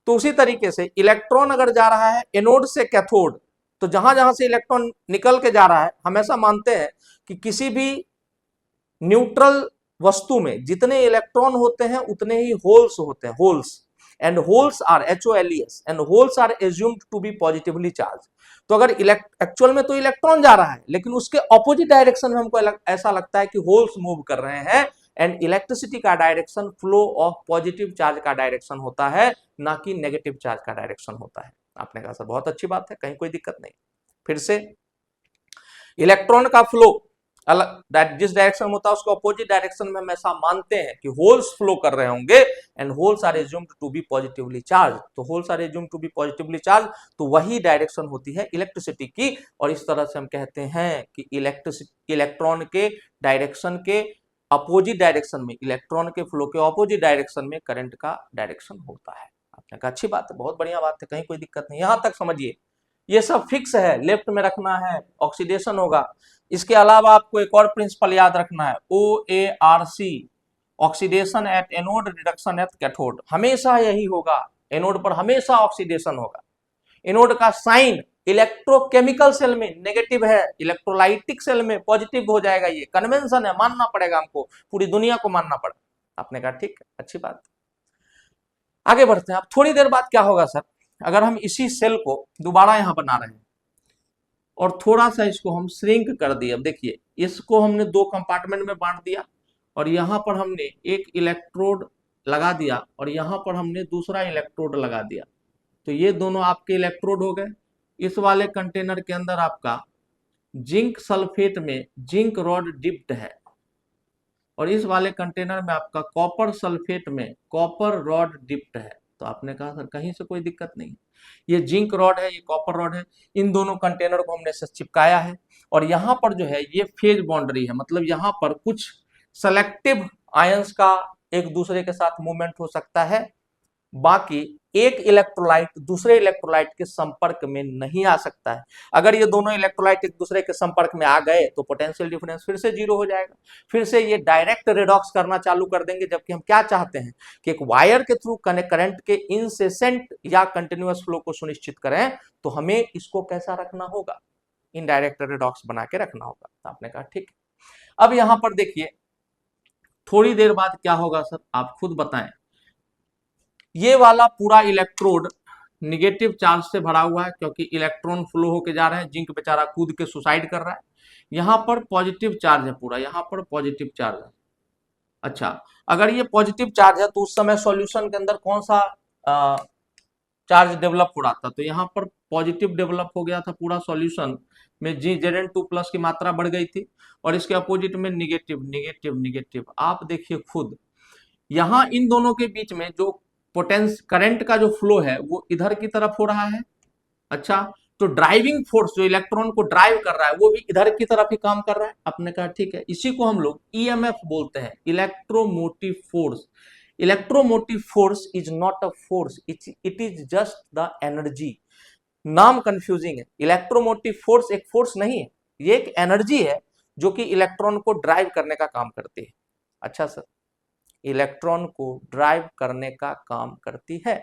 तो उसी तरीके से इलेक्ट्रॉन अगर जा रहा है एनोड से कैथोड, तो जहां जहां से इलेक्ट्रॉन निकल के जा रहा है, हमेशा मानते हैं कि किसी भी न्यूट्रल वस्तु में जितने इलेक्ट्रॉन होते हैं उतने ही होल्स होते हैं, holes, and holes are HOLES and holes are assumed to be positively charge. तो अगर एक्चुअल में तो इलेक्ट्रॉन जा रहा है, लेकिन उसके ऑपोजिट डायरेक्शन में हमको ऐसा लगता है कि होल्स मूव कर रहे हैं, एंड इलेक्ट्रिसिटी का direction flow of positive charge का डायरेक्शन होता है, ना कि नेगेटिव चार्ज का डायरेक्शन होता है। आपने कहा सर बहुत अच्छी बात है, कहीं कोई दिक्कत नहीं। फिर से, इलेक्ट्रॉन का फ्लो अलग, जिस डायरेक्शन में होता है उसके अपोजिट डायरेक्शन में हम ऐसा मानते हैं कि होल्स फ्लो कर रहे होंगे, and holes are assumed to be positively charge. तो holes are assumed to be positively charge, तो वही डायरेक्शन होती है इलेक्ट्रिसिटी की, और इस तरह से हम कहते हैं कि इलेक्ट्रॉन के डायरेक्शन के अपोजिट डायरेक्शन में, इलेक्ट्रॉन के फ्लो के अपोजिट डायरेक्शन में करंट का डायरेक्शन होता है। आपने कहा अच्छी बात है, बहुत बढ़िया बात है, कहीं कोई दिक्कत नहीं, यहां तक समझिए। ये सब फिक्स है, लेफ्ट में रखना है, ऑक्सीडेशन होगा। इसके अलावा आपको एक और प्रिंसिपल याद रखना है, OARC, oxidation at anode, reduction at cathode. हमेशा यही होगा, एनोड पर हमेशा ऑक्सीडेशन होगा। एनोड का साइन इलेक्ट्रोकेमिकल सेल में नेगेटिव है, इलेक्ट्रोलाइटिक सेल में पॉजिटिव हो जाएगा। ये कन्वेंशन है, मानना पड़ेगा हमको, पूरी दुनिया को मानना पड़ेगा। आपने कहा ठीक है, अच्छी बात। आगे बढ़ते हैं। अब थोड़ी देर बाद क्या होगा सर, अगर हम इसी सेल को दोबारा यहां बना रहे हैं और थोड़ा सा इसको हम श्रिंक कर दिए। अब देखिए, इसको हमने दो कंपार्टमेंट में बांट दिया, और यहां पर हमने एक इलेक्ट्रोड लगा दिया, और यहां पर हमने दूसरा इलेक्ट्रोड लगा दिया। तो ये दोनों आपके इलेक्ट्रोड हो गए। इस वाले कंटेनर के अंदर आपका जिंक सल्फेट में जिंक रॉड डिप्ड है, और इस वाले कंटेनर में आपका कॉपर सल्फेट में कॉपर रॉड डिप्ड है। तो आपने कहा सर कहीं से कोई दिक्कत नहीं, ये जिंक रॉड है, ये कॉपर रॉड है, इन दोनों कंटेनर को हमने चिपकाया है, और यहाँ पर जो है ये फेज बाउंड्री है, मतलब यहाँ पर कुछ सेलेक्टिव आयंस का एक दूसरे के साथ मूवमेंट हो सकता है, बाकी एक इलेक्ट्रोलाइट दूसरे इलेक्ट्रोलाइट के संपर्क में नहीं आ सकता है। अगर ये दोनों इलेक्ट्रोलाइट एक दूसरे के संपर्क में आ गए तो पोटेंशियल डिफरेंस फिर से जीरो हो जाएगा, फिर से ये डायरेक्ट रेडॉक्स करना चालू कर देंगे। जबकि हम क्या चाहते हैं कि एक वायर के थ्रू करंट के इनसेसेंट या कंटिन्यूअस फ्लो को सुनिश्चित करें, तो हमें इसको कैसा रखना होगा, इनडायरेक्ट रेडॉक्स बना के रखना होगा। तो आपने कहा ठीक है। अब यहां पर देखिए, थोड़ी देर बाद क्या होगा सर, आप खुद बताएं। ये वाला पूरा इलेक्ट्रोड निगेटिव चार्ज से भरा हुआ है, क्योंकि इलेक्ट्रॉन फ्लो होके जा रहे हैं, जिंक बेचारा कूद के सुसाइड कर रहा है। यहां पर पॉजिटिव चार्ज है पूरा, यहां पर पॉजिटिव चार्ज है। अच्छा, अगर ये पॉजिटिव चार्ज है तो उस समय सॉल्यूशन के अंदर कौन सा चार्ज डेवलप हो रहा था, तो यहाँ पर पॉजिटिव डेवलप हो गया था पूरा सॉल्यूशन में, जी Zn2+ की मात्रा बढ़ गई थी, और इसके अपोजिट में निगेटिव निगेटिव निगेटिव। आप देखिए खुद यहाँ इन दोनों के बीच में जो पोटेंस करंट का जो फ्लो है वो इधर की तरफ हो रहा है। अच्छा, तो ड्राइविंग फोर्स जो इलेक्ट्रॉन को ड्राइव कर रहा है वो भी इधर की तरफ ही काम कर रहा है। आपने कहा ठीक है, इसी को हम लोग ईएमएफ बोलते हैं, electromotive force. Electromotive force is not a force, it is just the energy. नाम कंफ्यूजिंग है, इलेक्ट्रोमोटिव फोर्स एक फोर्स नहीं है, ये एक एनर्जी है जो कि इलेक्ट्रॉन को ड्राइव करने का काम करती है। अच्छा सर, इलेक्ट्रॉन को ड्राइव करने का काम करती है।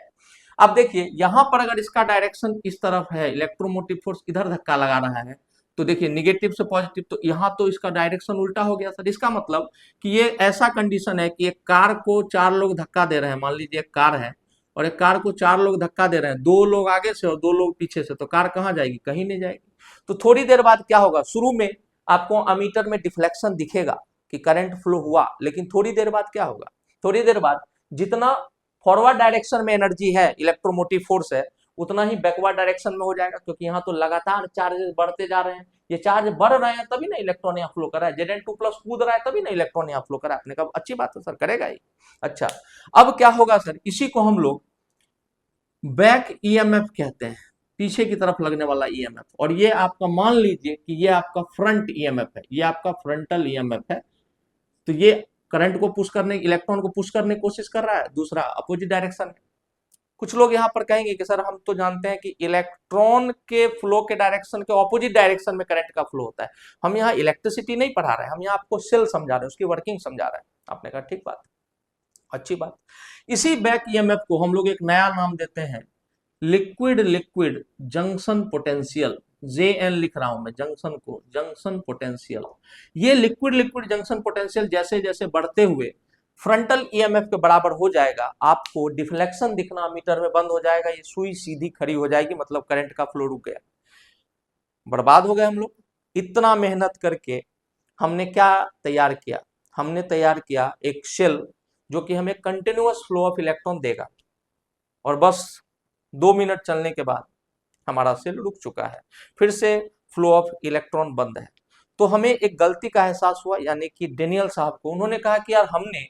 अब देखिए यहां पर अगर इसका डायरेक्शन इस तरफ है, इलेक्ट्रोमोटिव फोर्स इधर धक्का लगा रहा है, तो देखिए निगेटिव से पॉजिटिव, तो यहां तो इसका डायरेक्शन उल्टा हो गया सर। इसका मतलब कि ये ऐसा कंडीशन है कि एक कार को 4 लोग धक्का दे रहे हैं, मान लीजिए एक कार है और एक कार को 4 लोग धक्का दे रहे हैं, 2 लोग आगे से और 2 लोग पीछे से, तो कार कहां जाएगी? कहीं नहीं जाएगी। तो थोड़ी देर बाद क्या होगा, शुरू में आपको अमीटर में डिफ्लेक्शन दिखेगा कि करंट फ्लो हुआ, लेकिन थोड़ी देर बाद क्या होगा, थोड़ी देर बाद जितना फॉरवर्ड डायरेक्शन में एनर्जी है, इलेक्ट्रोमोटिव फोर्स है, उतना ही बैकवर्ड डायरेक्शन में हो जाएगा, क्योंकि यहाँ तो लगातार चार्जेस बढ़ते जा रहे हैं। ये चार्ज बढ़ रहे हैं तभी ना इलेक्ट्रॉन यहाँ फ्लो कर रहा है, Zn2+ कूद रहा है तभी ना इलेक्ट्रॉन यहाँ फ्लो कर रहा है। आपने कहा अच्छी बात है सर, करेगा ही। अच्छा, अब क्या होगा सर, इसी को हम लोग बैक ईएमएफ कहते हैं, पीछे की तरफ लगने वाला ईएमएफ। और ये आपका मान लीजिए कि ये आपका फ्रंट ईएमएफ है, ये आपका फ्रंटल ईएमएफ है। तो ये करंट को पुश करने, इलेक्ट्रॉन को पुश करने की कोशिश कर रहा है, दूसरा अपोजिट डायरेक्शन में। कुछ लोग यहाँ पर कहेंगे कि सर हम तो जानते हैं कि इलेक्ट्रॉन के फ्लो के डायरेक्शन के ऑपोजिट डायरेक्शन में करंट का फ्लो होता है। हम यहाँ इलेक्ट्रिसिटी नहीं पढ़ा रहे हैं, हम यहाँ आपको सेल समझा रहे हैं, उसकी वर्किंग समझा रहे हैं। आपने कहा ठीक बात, अच्छी बात। इसी बैक ईएमएफ को हम लोग एक नया नाम देते हैं, liquid liquid junction potential. JN लिख रहा हूं मैं, जंक्शन को जंक्शन पोटेंशियल। ये लिक्विड लिक्विड जंक्शन पोटेंशियल जैसे जैसे बढ़ते हुए फ्रंटल ईएमएफ के बराबर हो जाएगा, आपको डिफ्लेक्शन दिखना मीटर में बंद हो जाएगा, ये सुई सीधी खड़ी हो जाएगी, मतलब करंट का फ्लो रुक गया, बर्बाद हो गए हम लोग। इतना मेहनत करके हमने क्या तैयार किया, हमने तैयार किया एक शेल जो कि हमें कंटिन्यूअस फ्लो ऑफ इलेक्ट्रॉन देगा, और बस 2 मिनट चलने के बाद हमारा सेल रुक चुका है, फिर से फ्लो ऑफ इलेक्ट्रॉन बंद है। तो हमें एक गलती का एहसास हुआ, यानी कि डेनियल साहब को, उन्होंने कहा कि यार हमने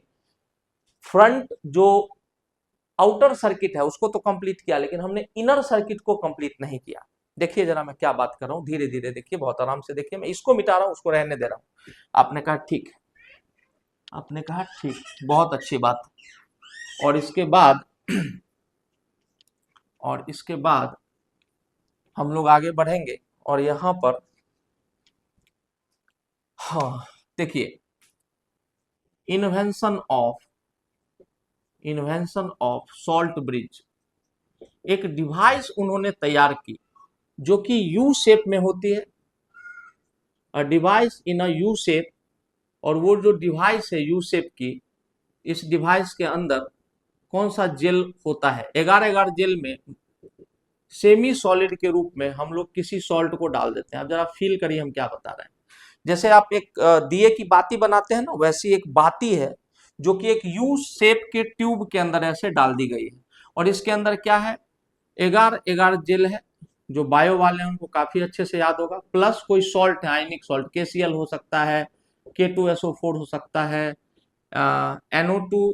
फ्रंट जो आउटर सर्किट है उसको तो कंप्लीट किया, लेकिन हमने इनर सर्किट को कंप्लीट नहीं किया। देखिए जरा मैं क्या बात कर रहा हूँ, धीरे धीरे देखिए, बहुत आराम से देखिए, मैं इसको मिटा रहा हूँ, उसको रहने दे रहा हूँ। आपने कहा ठीक, आपने कहा ठीक, बहुत अच्छी बात। और इसके बाद और इसके बाद हम लोग आगे बढ़ेंगे, और यहां पर हाँ देखिए, इन्वेंशन ऑफ सॉल्ट ब्रिज, एक डिवाइस उन्होंने तैयार की जो कि यू शेप में होती है, a device in a U shape. और वो जो डिवाइस है यू शेप की, इस डिवाइस के अंदर कौन सा जेल होता है, एगार एगार जेल में सेमी सॉलिड के रूप में हम लोग किसी सॉल्ट को डाल देते हैं। अब जरा फील करिए हम क्या बता रहे हैं। जैसे आप एक दिए की बाती बनाते हैं ना, वैसी एक बाती है जो कि एक यू शेप के ट्यूब के अंदर ऐसे डाल दी गई है, और इसके अंदर क्या है, एगार एगार जेल है। जो बायो वाले हैं उनको काफी अच्छे से याद होगा, प्लस कोई सॉल्ट है, आयनिक सॉल्ट, KCl हो सकता है, K2SO4 हो सकता है, NO2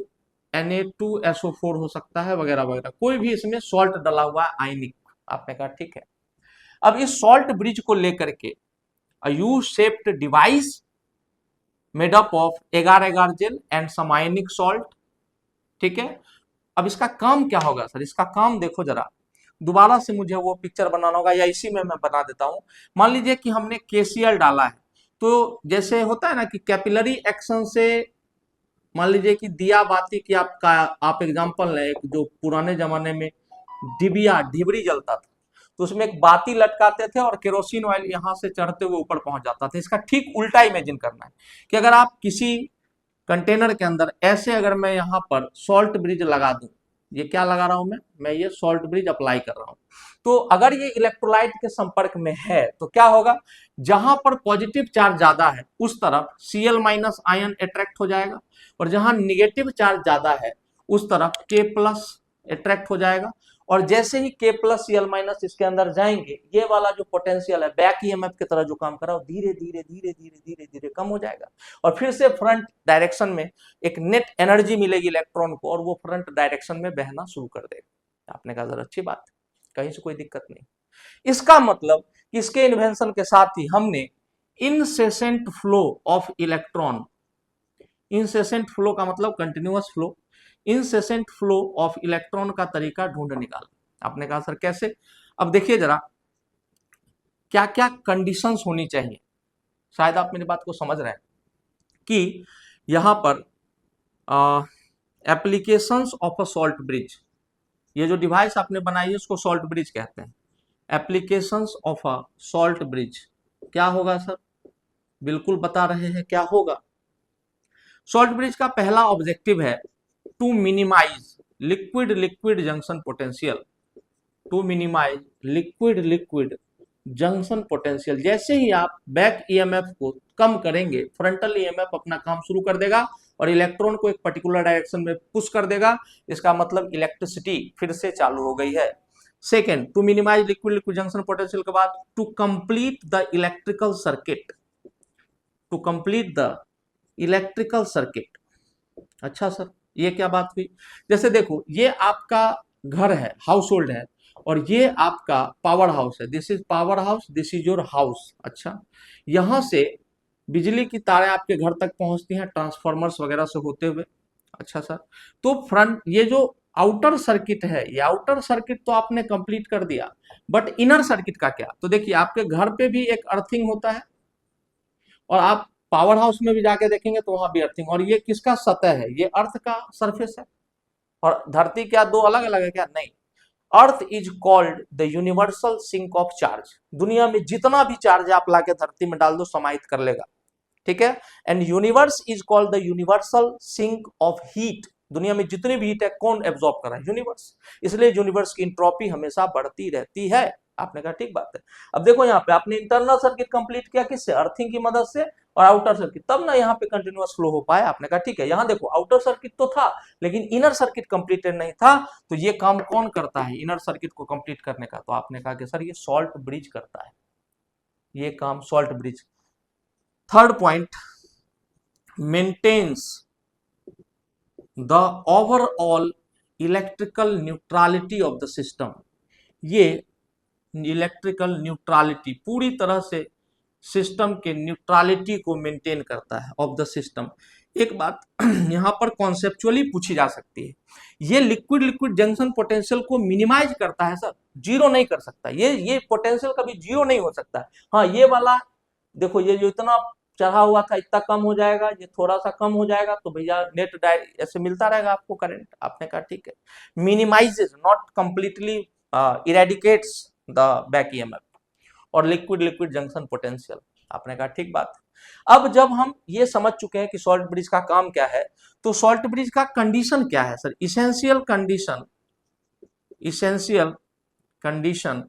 Na2SO4 हो सकता है, वगैरह वगैरह, कोई भी इसमें सॉल्ट डला हुआ है आयनिक। आपने कहा ठीक है। अब इस सॉल्ट ब्रिज को लेकर के U shaped device made up of agar agar gel and some ionic salt, ठीक है। अब इसका काम क्या होगा सर, इसका काम देखो जरा, दोबारा से मुझे वो पिक्चर बनाना होगा, या इसी में मैं बना देता हूं। मान लीजिए कि हमने KCl डाला है, तो जैसे होता है ना कि कैपिलरी एक्शन से, मान लीजिए कि दिया बाती की आप एग्जांपल लें, एक जो पुराने जमाने में डिबिया ढिबरी जलता था, तो उसमें एक बाती लटकाते थे और केरोसिन ऑयल यहां से चढ़ते हुए ऊपर पहुंच जाता था। इसका ठीक उल्टा इमेजिन करना है कि अगर आप किसी कंटेनर के अंदर ऐसे, अगर मैं यहाँ पर सॉल्ट ब्रिज लगा दूं, ये क्या लगा रहा हूं मैं ये सॉल्ट ब्रिज अप्लाई कर रहा हूं, तो अगर ये इलेक्ट्रोलाइट के संपर्क में है तो क्या होगा, जहां पर पॉजिटिव चार्ज ज्यादा है उस तरफ Cl- आयन अट्रैक्ट हो जाएगा, और जहां निगेटिव चार्ज ज्यादा है उस तरफ K+ अट्रैक्ट हो जाएगा, और जैसे ही K प्लस Cl माइनस इसके अंदर जाएंगे, ये वाला जो पोटेंशियल है बैक ईएमएफ की तरह जो काम कर रहा है धीरे धीरे धीरे धीरे धीरे धीरे कम हो जाएगा और फिर से फ्रंट डायरेक्शन में एक नेट एनर्जी मिलेगी इलेक्ट्रॉन को और वो फ्रंट डायरेक्शन में बहना शुरू कर देगा। आपने कहा सर अच्छी बात, कहीं से कोई दिक्कत नहीं। इसका मतलब इसके इन्वेंशन के साथ ही हमने incessant flow of electron, incessant flow का मतलब continuous flow, incessant flow of electron का तरीका ढूंढ निकाला। आपने कहा सर कैसे? अब देखिए जरा क्या क्या कंडीशंस होनी चाहिए, शायद आप मेरी बात को समझ रहे हैं कि यहां पर applications of a salt bridge, ये जो डिवाइस आपने बनाई है उसको सॉल्ट ब्रिज कहते हैं। Applications of a salt bridge क्या होगा सर? बिल्कुल बता रहे हैं क्या होगा। सॉल्ट ब्रिज का पहला ऑब्जेक्टिव है to minimize liquid liquid junction potential, to minimize liquid liquid junction potential. जैसे ही आप बैक ईएमएफ को कम करेंगे, फ्रंटल ईएमएफ अपना काम शुरू कर देगा और इलेक्ट्रॉन को एक पर्टिकुलर डायरेक्शन में पुश कर देगा। इसका मतलब इलेक्ट्रिसिटी फिर से चालू हो गई है। Second, to minimize liquid liquid junction potential के बाद to complete the electrical circuit, to complete the electrical circuit. अच्छा सर ये क्या बात हुई? जैसे देखो ये आपका घर है, हाउस होल्ड है, और ये आपका पावर हाउस है। This is power house, this is your house. अच्छा, यहां से बिजली की तारें आपके घर तक पहुंचती हैं ट्रांसफॉर्मर्स वगैरह से होते हुए। अच्छा सर, तो फ्रंट ये जो आउटर सर्किट है, ये आउटर सर्किट तो आपने कंप्लीट कर दिया, बट इनर सर्किट का क्या? तो देखिए आपके घर पे भी एक अर्थिंग होता है और आप पावर हाउस में भी जाके देखेंगे तो वहां भी अर्थिंग, और ये किसका सतह है? ये अर्थ का सरफेस है। और धरती क्या दो अलग अलग है क्या? नहीं। Earth is called the universal sink of charge. दुनिया में जितना भी चार्ज आप लाके धरती में डाल दो समाहित कर लेगा, ठीक है। And universe is called the universal sink of heat. दुनिया में जितनी भी हीट है कौन एब्जॉर्ब कर रहा है? यूनिवर्स। इसलिए यूनिवर्स की इंट्रोपी हमेशा बढ़ती रहती है। आपने कहा ठीक बात है। अब देखो यहाँ पे आपने इंटरनल सर्किट कंप्लीट किया किससे? अर्थिंग की मदद से, और आउटर सर्किट, तब ना यहाँ पे कंटिन्यूअस फ्लो हो पाया। आपने कहा ठीक है। यहाँ देखो आउटर सर्किट तो था लेकिन इनर सर्किट कंप्लीटेड नहीं था, तो ये काम कौन करता है इनर सर्किट को कंप्लीट करने का? तो आपने कहा कि सर ये सॉल्ट ब्रिज करता है, ये काम salt bridge. Third point, maintains the overall electrical neutrality of the system. ये इलेक्ट्रिकल न्यूट्रलिटी पूरी तरह से सिस्टम के न्यूट्रलिटी को मेंटेन करता है ऑफ द सिस्टम। एक बात यहां पर कॉन्सेप्चुअली पूछी जा सकती है, ये लिक्विड लिक्विड जंक्शन पोटेंशियल को मिनिमाइज करता है सर, जीरो नहीं कर सकता। ये पोटेंशियल कभी जीरो नहीं हो सकता। हाँ ये वाला देखो, ये जो इतना चढ़ा हुआ था इतना कम हो जाएगा, ये थोड़ा सा कम हो जाएगा, तो भैया नेट ऐसे मिलता रहेगा आपको करंट। आपने कहा ठीक है। Minimizes not completely eradicates the back EMF और लिक्विड लिक्विड जंक्शन पोटेंशियल। आपने कहा ठीक बात। अब जब हम ये समझ चुके हैं कि सॉल्ट ब्रिज का काम क्या है, तो सॉल्ट ब्रिज का कंडीशन क्या है sir? Essential condition, essential condition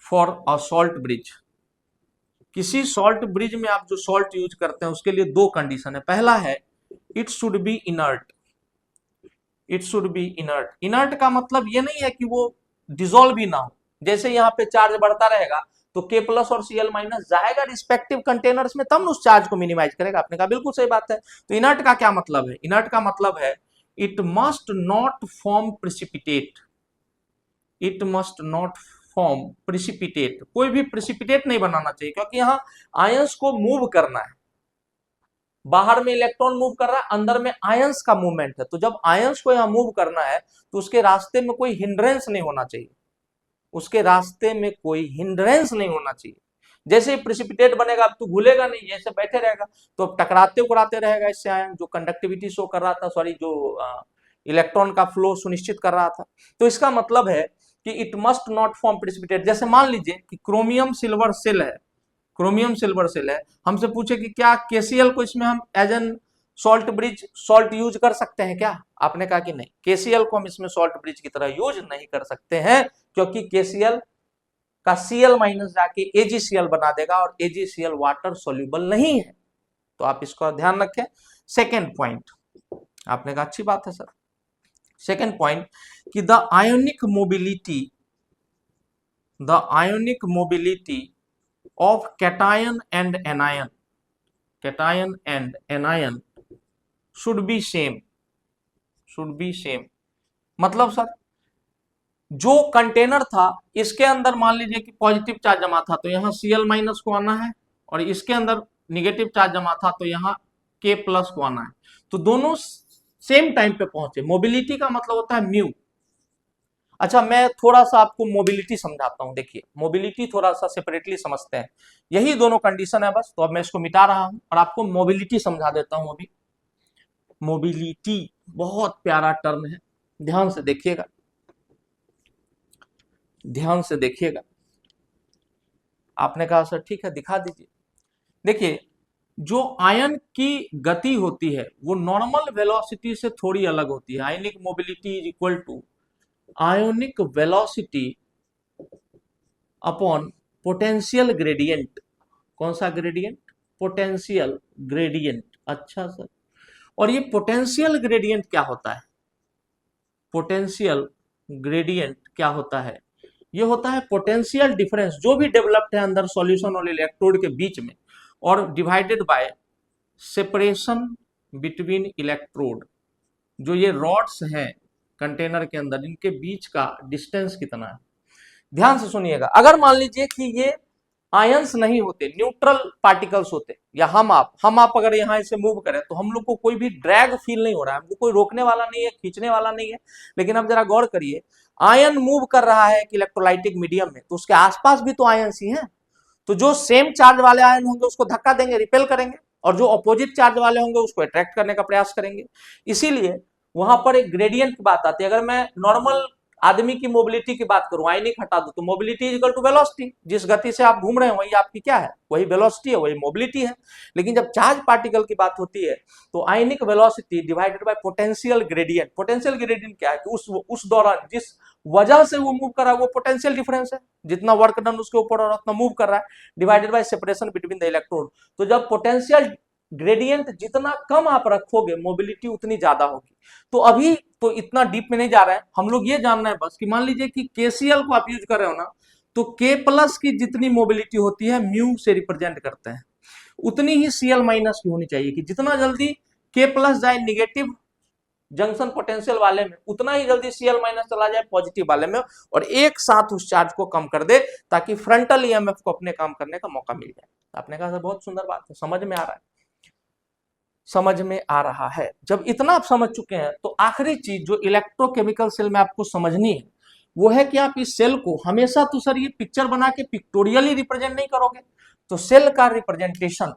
for a salt bridge. किसी सॉल्ट ब्रिज में आप जो सॉल्ट यूज करते हैं उसके लिए दो कंडीशन है। पहला है it should be inert, it should be inert. Inert का मतलब ये नहीं है कि वो डिसॉल्व भी ना हो। जैसे यहाँ पे चार्ज बढ़ता रहेगा तो K प्लस और Cl माइनस जाएगा रिस्पेक्टिव कंटेनर्स में, तब उस चार्ज को मिनिमाइज करेगा। आपने कहा बिल्कुल सही बात है। तो इनर्ट का क्या मतलब है? इनर्ट का मतलब है it must not form precipitate, it must not form precipitate. कोई भी प्रिसिपिटेट नहीं बनाना चाहिए, क्योंकि यहाँ आयंस को मूव करना है। बाहर में इलेक्ट्रॉन मूव कर रहा है, अंदर में आयंस का मूवमेंट है। तो जब आयंस को यहाँ मूव करना है तो उसके रास्ते में कोई हिंड्रेंस नहीं होना चाहिए, उसके रास्ते में कोई हिंड्रेंस नहीं होना चाहिए। जैसे ही प्रिसिपिटेट बनेगा अब तो घुलेगा नहीं, ऐसे बैठे रहेगा तो अब टकराते उकड़ाते रहेगा इससे आयन, जो कंडक्टिविटी शो कर रहा था, सॉरी जो इलेक्ट्रॉन का फ्लो सुनिश्चित कर रहा था। तो इसका मतलब है कि it must not form precipitate. जैसे मान लीजिए कि क्रोमियम सिल्वर सेल है, क्रोमियम सिल्वर सेल है, हमसे पूछे कि क्या KCl को इसमें हम as an salt bridge salt use कर सकते हैं क्या? आपने कहा कि नहीं, KCl को हम इसमें सॉल्ट ब्रिज की तरह यूज नहीं कर सकते हैं, क्योंकि KCl का Cl माइनस जाके AgCl बना देगा और AgCl वाटर सोल्यूबल नहीं है। तो आप इसको ध्यान रखें। सेकेंड पॉइंट, आपने कहा अच्छी बात है सर। सेकेंड पॉइंट कि the ionic mobility of cation and anion should be same. मतलब सर जो कंटेनर था इसके अंदर मान लीजिए कि पॉजिटिव चार्ज जमा था तो यहाँ Cl माइनस को आना है, और इसके अंदर निगेटिव चार्ज जमा था तो यहाँ K प्लस को आना है। तो दोनों सेम टाइम पे पहुंचे। मोबिलिटी का मतलब होता है म्यू। अच्छा, मैं थोड़ा सा आपको मोबिलिटी समझाता हूं। देखिए, मोबिलिटी थोड़ा सा सेपरेटली समझते हैं। यही दोनों कंडीशन है बस। तो अब मैं इसको मिटा रहा हूं और आपको मोबिलिटी समझा देता हूं। अभी मोबिलिटी बहुत प्यारा टर्म है, ध्यान से देखिएगा, ध्यान से देखिएगा। आपने कहा सर ठीक है दिखा दीजिए। देखिए, जो आयन की गति होती है वो नॉर्मल वेलोसिटी से थोड़ी अलग होती है। Ionic mobility is equal to ionic velocity upon potential gradient. कौन सा ग्रेडियंट? Potential gradient. अच्छा सर, और ये पोटेंशियल ग्रेडियंट क्या होता है? पोटेंशियल ग्रेडियंट क्या होता है? ये होता है पोटेंशियल डिफरेंस जो भी डेवलप्ड है अंदर सॉल्यूशन और इलेक्ट्रोड के बीच में, और divided by separation between electrode. जो ये रॉड्स हैं कंटेनर के अंदर, इनके बीच का डिस्टेंस कितना है। ध्यान से सुनिएगा, अगर मान लीजिए कि ये आयंस नहीं होते, न्यूट्रल पार्टिकल्स होते, या हम आप अगर यहां इसे मूव करें तो हम लोग को कोई भी ड्रैग फील नहीं हो रहा है, हमको कोई रोकने वाला नहीं है, खींचने वाला नहीं है। लेकिन अब जरा गौर करिए, आयन मूव कर रहा है कि इलेक्ट्रोलाइटिक मीडियम में, तो उसके आसपास भी तो आयंस ही हैं। तो जो सेम चार्ज वाले आयन होंगे उसको धक्का देंगे, रिपेल करेंगे, और जो अपोजिट चार्ज वाले होंगे उसको अट्रैक्ट करने का प्रयास करेंगे। इसीलिए वहां पर एक ग्रेडियंट की बात आती है। अगर मैं नॉर्मल आदमी की मोबिलिटी की बात करूं, आयनिक हटा दो, तो mobility is equal to velocity. जिस गति से आप घूम रहे हैं वही आपकी क्या है? वही वेलोसिटी है, वही मोबिलिटी है। लेकिन जब चार्ज पार्टिकल की बात होती है तो ionic velocity divided by potential gradient. Potential gradient क्या है कि उस दौरान जिस वजह से वो मूव कर रहा है वो पोटेंशियल डिफरेंस है, जितना वर्क डन उसके ऊपर और उतना मूव कर रहा है, divided by separation between the electrode. तो जब पोटेंशियल ग्रेडियंट जितना कम आप रखोगे मोबिलिटी उतनी ज्यादा होगी। तो अभी तो इतना डीप में नहीं जा रहे हैं हम लोग, ये जानना है बस कि मान लीजिए कि केसीएल को आप यूज कर रहे हो ना, तो के प्लस की जितनी मोबिलिटी होती है म्यू से रिप्रेजेंट करते हैं, उतनी ही सीएल माइनस की होनी चाहिए। कि जितना जल्दी के प्लस जाए निगेटिव जंक्शन पोटेंशियल वाले में, उतना ही जल्दी सीएल माइनस चला जाए पॉजिटिव वाले में, और एक साथ उस चार्ज को कम कर दे ताकि फ्रंटल ईएमएफ को अपने काम करने का मौका मिल जाए। आपने कहा बहुत सुंदर बात है, समझ में आ रहा है? समझ में आ रहा है। जब इतना आप समझ चुके हैं तो आखिरी चीज जो इलेक्ट्रोकेमिकल सेल में आपको समझनी है वो है कि आप इस सेल को हमेशा तो सर ये पिक्चर बना के पिक्टोरियली रिप्रेजेंट नहीं करोगे। तो सेल का representation,